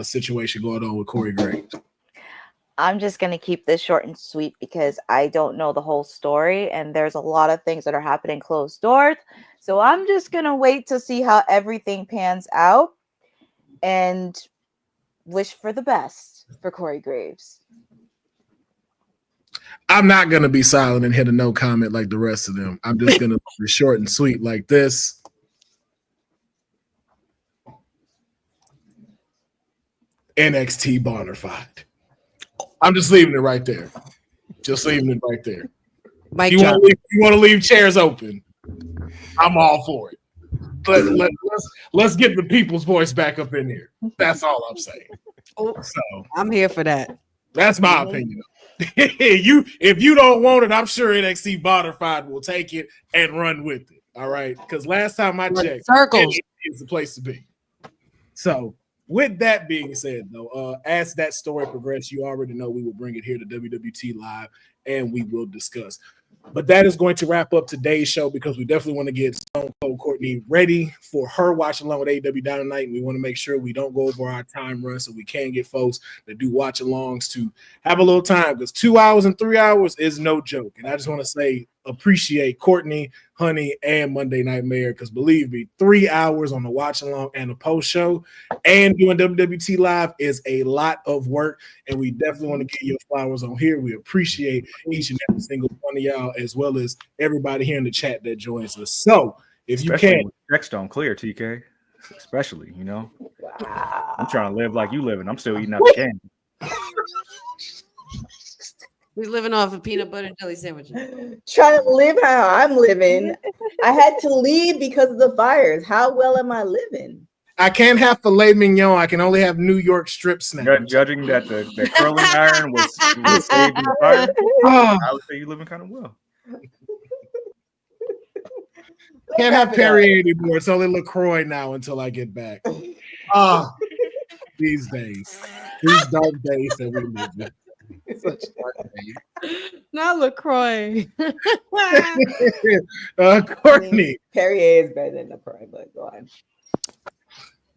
situation going on with Corey Graves? I'm just going to keep this short and sweet because I don't know the whole story and there's a lot of things that are happening closed doors. So I'm just going to wait to see how everything pans out and wish for the best for Corey Graves. I'm not going to be silent and hit a no comment like the rest of them. I'm just going to be short and sweet like this. NXT bonafide. I'm just leaving it right there. Just leaving it right there. Mike, you want to leave chairs open? I'm all for it. Let's get the people's voice back up in here. That's all I'm saying. So I'm here for that. That's my opinion. If you don't want it, I'm sure NXT bonafide will take it and run with it. All right, because last time I checked, circles is the place to be. So. With that being said, though, as that story progresses, you already know we will bring it here to WWT Live and we will discuss. But that is going to wrap up today's show because we definitely want to get Stone Cold Courtney ready for her watch along with AEW Dynamite. And we want to make sure we don't go over our time run so we can get folks that do watch alongs to have a little time because 2 hours and 3 hours is no joke. And I just want to say appreciate Courtney, Honey, and Monday Night Mayor because believe me, 3 hours on the watch along and the post show and doing WWT Live is a lot of work. And we definitely want to get your flowers on here. We appreciate each and every single one of y'all as well as everybody here in the chat that joins us. So if you can, checks don't clear, TK. Especially, I'm trying to live like you living. I'm still eating out the candy. He's living off of peanut butter and jelly sandwiches. Trying to live how I'm living. I had to leave because of the fires. How well am I living? I can't have filet mignon. I can only have New York strip snacks. Judging that the curling iron was saved in the fire, I would say you're living kind of well. Can't have Perrier anymore. It's only LaCroix now until I get back. These days. These dark days that we live in. Such dark days. Not LaCroix. Courtney. Perrier is better than LaCroix, but go on.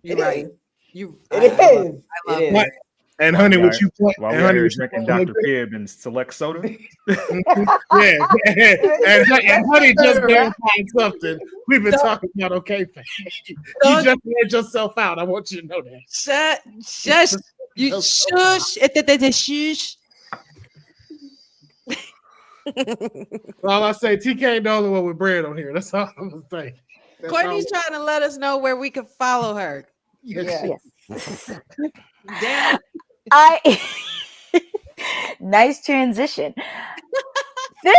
You're right. It is. And Honey, what you point? While we're here drinking Dr. Pibb and select soda. Yeah. And Honey just verified something we've been talking about. Okay, you just let yourself out. I want you to know that. Shush. You shush. Shush. All I say, TK ain't the only one with bread on here. That's all I'm gonna say. Courtney's trying to let us know where we can follow her. Yes. Damn. Nice transition. They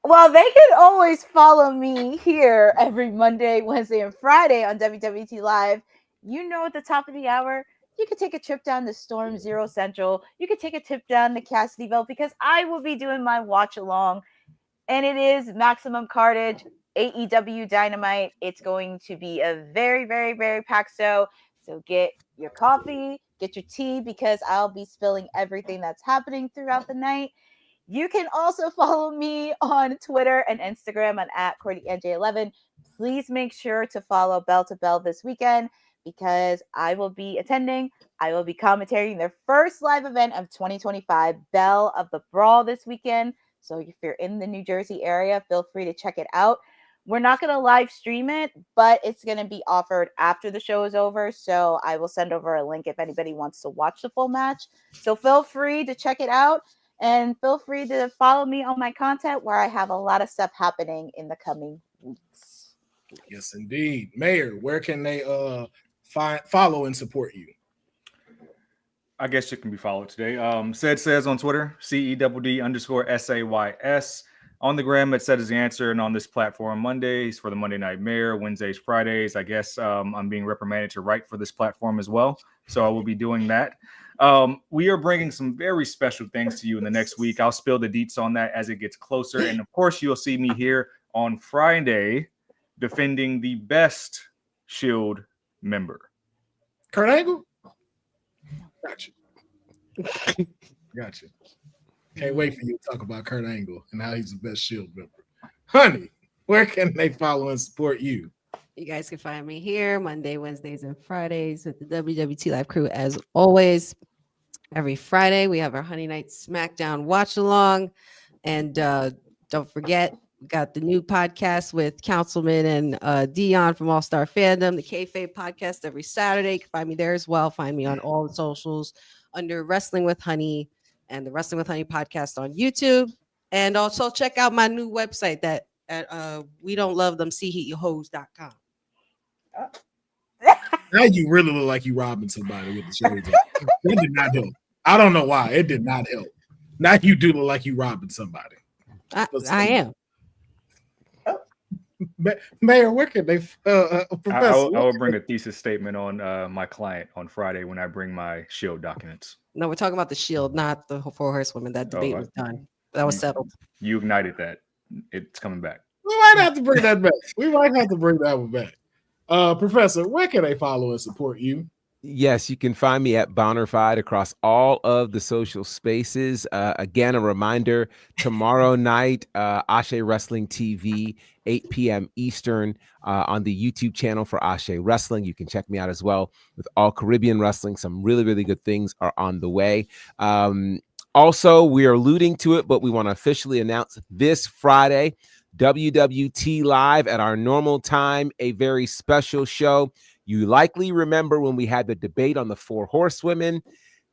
can always follow me here every Monday, Wednesday, and Friday on WWT Live. At the top of the hour, you could take a trip down to Storm Zero Central. You could take a trip down to Cassidyville because I will be doing my watch along. And it is Maximum Carnage, AEW Dynamite. It's going to be a very, very, very packed show. So get your coffee, get your tea, because I'll be spilling everything that's happening throughout the night. You can also follow me on Twitter and Instagram at CourtneyNJ11. Please make sure to follow Bell to Bell this weekend because I will be attending. I will be commentating their first live event of 2025, Bell of the Brawl, this weekend. So if you're in the New Jersey area, feel free to check it out. We're not going to live stream it, but it's going to be offered after the show is over. So I will send over a link if anybody wants to watch the full match. So feel free to check it out and feel free to follow me on my content where I have a lot of stuff happening in the coming weeks. Yes, indeed. Mayor, where can they follow and support you? I guess it can be followed today. Said Says on Twitter, CEWD_SAYS. On the gram, it said is the answer. And on this platform, Mondays for the Monday Night Mayor, Wednesdays, Fridays. I guess I'm being reprimanded to write for this platform as well. So I will be doing that. We are bringing some very special things to you in the next week. I'll spill the deets on that as it gets closer. And of course, you'll see me here on Friday defending the best Shield member. Kurt Angle? Gotcha. Gotcha. Can't wait for you to talk about Kurt Angle and how he's the best Shield member. Honey, where can they follow and support you? You guys can find me here Monday, Wednesdays, and Fridays with the WWT Live crew as always. Every Friday, we have our Honey Night SmackDown watch along. And don't forget, we got the new podcast with Councilman and Dion from All Star Fandom, the Kayfabe podcast every Saturday. You can find me there as well. Find me on all the socials under Wrestling with Honey and the Wrestling with Honey podcast on YouTube. And also check out my new website at we don't love them CHeatYourHoes.com. Now you really look like you robbing somebody with the shades on. That did not help. I don't know why. It did not help. Now you do look like you robbing somebody. I am. Mayor, where can they I Professor? will bring a thesis statement on my client on Friday when I bring my Shield documents. No, we're talking about the Shield, not the Four Horsewomen. That debate was done. That was settled. You ignited that. It's coming back. We might have to bring that back. We might have to bring that one back. Professor, where can they follow and support you? Yes, you can find me at Bonnerfied across all of the social spaces. Again, a reminder, tomorrow night, Ashe Wrestling TV, 8 p.m. Eastern, on the YouTube channel for Ashe Wrestling. You can check me out as well with All Caribbean Wrestling. Some really, really good things are on the way. Also, we are alluding to it, but we want to officially announce this Friday, WWT Live at our normal time, a very special show. You likely remember when we had the debate on the Four Horsewomen.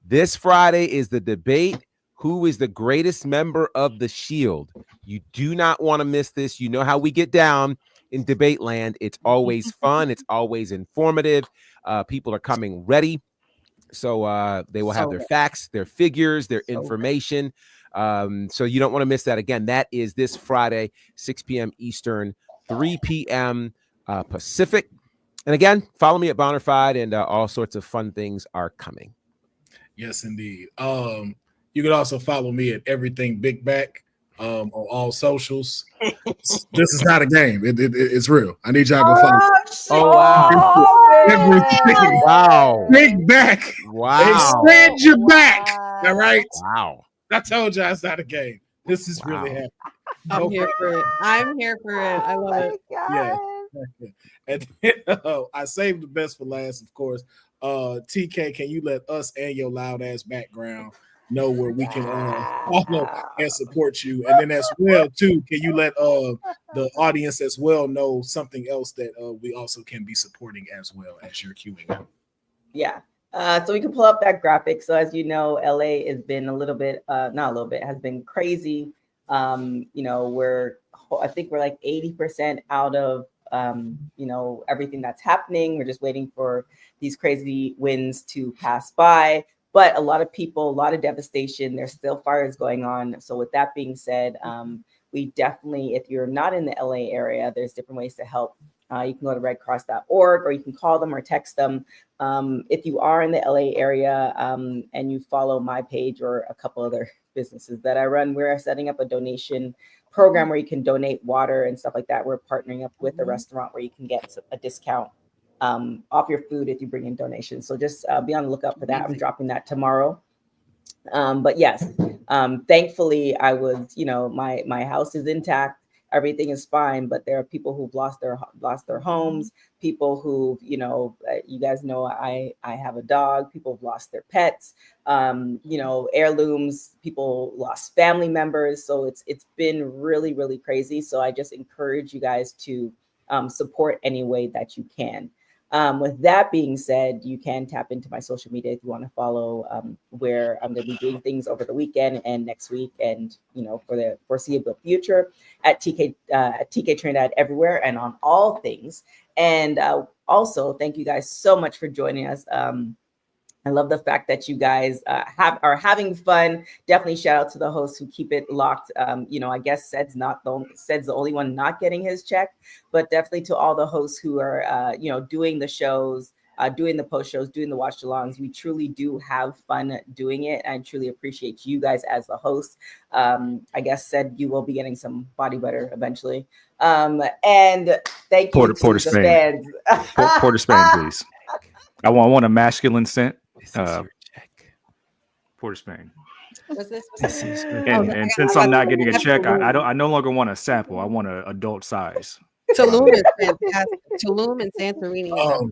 This Friday is the debate. Who is the greatest member of the Shield? You do not want to miss this. You know how we get down in debate land. It's always fun. It's always informative. People are coming ready. So they will have their facts, their figures, their information. So you don't want to miss that. Again, that is this Friday, 6 p.m. Eastern, 3 p.m. Pacific. And again, follow me at Bonnerfied, and all sorts of fun things are coming. Yes, indeed. You can also follow me at Everything Big Back on all socials. This is not a game. It's real. I need y'all to go follow. Oh, wow. Everything. Wow. Big back. Wow. Extend your back. All right. Wow. I told y'all it's not a game. This is really happening. I'm here for it. I'm here for it. I love it. Yeah. And then, I saved the best for last, of course. TK, can you let us and your loud ass background know where we can follow and support you? And then as well, too, can you let the audience as well know something else that we also can be supporting as well as you're queuing out? Yeah. So we can pull up that graphic. So as you know, LA has been a little bit, not a little bit, has been crazy. I think we're like 80% out of everything that's happening. We're just waiting for these crazy winds to pass by. But a lot of people, a lot of devastation. There's still fires going on. So with that being said, we definitely, if you're not in the LA area, there's different ways to help You can go to redcross.org, or you can call them or text them. If you are in the LA area and you follow my page or a couple other businesses that I run, we're setting up a donation program where you can donate water and stuff like that. We're partnering up with a restaurant where you can get a discount off your food if you bring in donations. So just be on the lookout for that. I'm dropping that tomorrow. But yes, thankfully I was, my house is intact. Everything is fine, but there are people who've lost their homes, people who, you guys know, I have a dog, people have lost their pets, heirlooms, people lost family members. So it's been really, really crazy. So I just encourage you guys to support any way that you can. With that being said, you can tap into my social media if you want to follow where I'm going to be doing things over the weekend and next week, and for the foreseeable future at TK Trinidad everywhere and on all things. And also, thank you guys so much for joining us. I love the fact that you guys are having fun. Definitely shout out to the hosts who keep it locked. I guess Sed's the only one not getting his check, but definitely to all the hosts who are, doing the shows, doing the post shows, doing the watch alongs. We truly do have fun doing it. I truly appreciate you guys as the host. I guess Sed, you will be getting some body butter eventually. And thank you to the fans. Porter Spain, please. I want a masculine scent. Porter Spain. What's this? And since I'm not getting a check, I no longer want a sample. I want an adult size. Tulum is fantastic. Tulum and Santorini.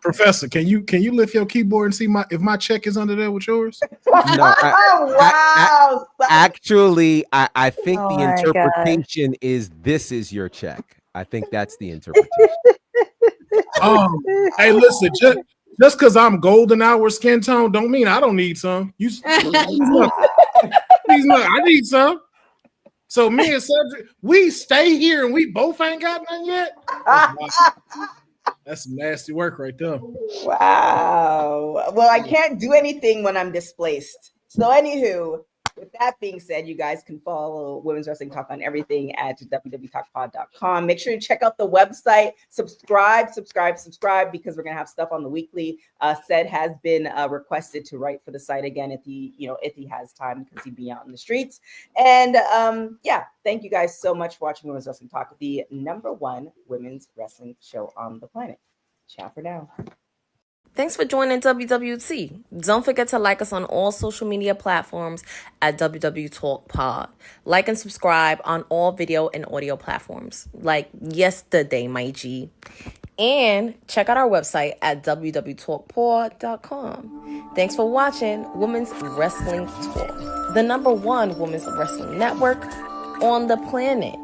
Professor, can you lift your keyboard and see if my check is under there with yours? No, Wow. Actually, I think the interpretation is this is your check. I think that's the interpretation. Hey, listen, just because I'm golden hour skin tone don't mean I don't need some. I need some. So me and Cedric, we stay here and we both ain't got none yet. That's some nasty work right there. Wow. Well, I can't do anything when I'm displaced. So anywho, with that being said, you guys can follow Women's Wrestling Talk on everything at www.talkpod.com. Make sure you check out the website. Subscribe, because we're going to have stuff on the weekly. Sed has been requested to write for the site again if he has time, because he'd be out in the streets. And thank you guys so much for watching Women's Wrestling Talk, the #1 women's wrestling show on the planet. Ciao for now. Thanks for joining WWT. Don't forget to like us on all social media platforms at WW Talk Pod. Like and subscribe on all video and audio platforms, like yesterday, my G. And check out our website at www.talkpod.com. Thanks for watching Women's Wrestling Talk, the #1 women's wrestling network on the planet.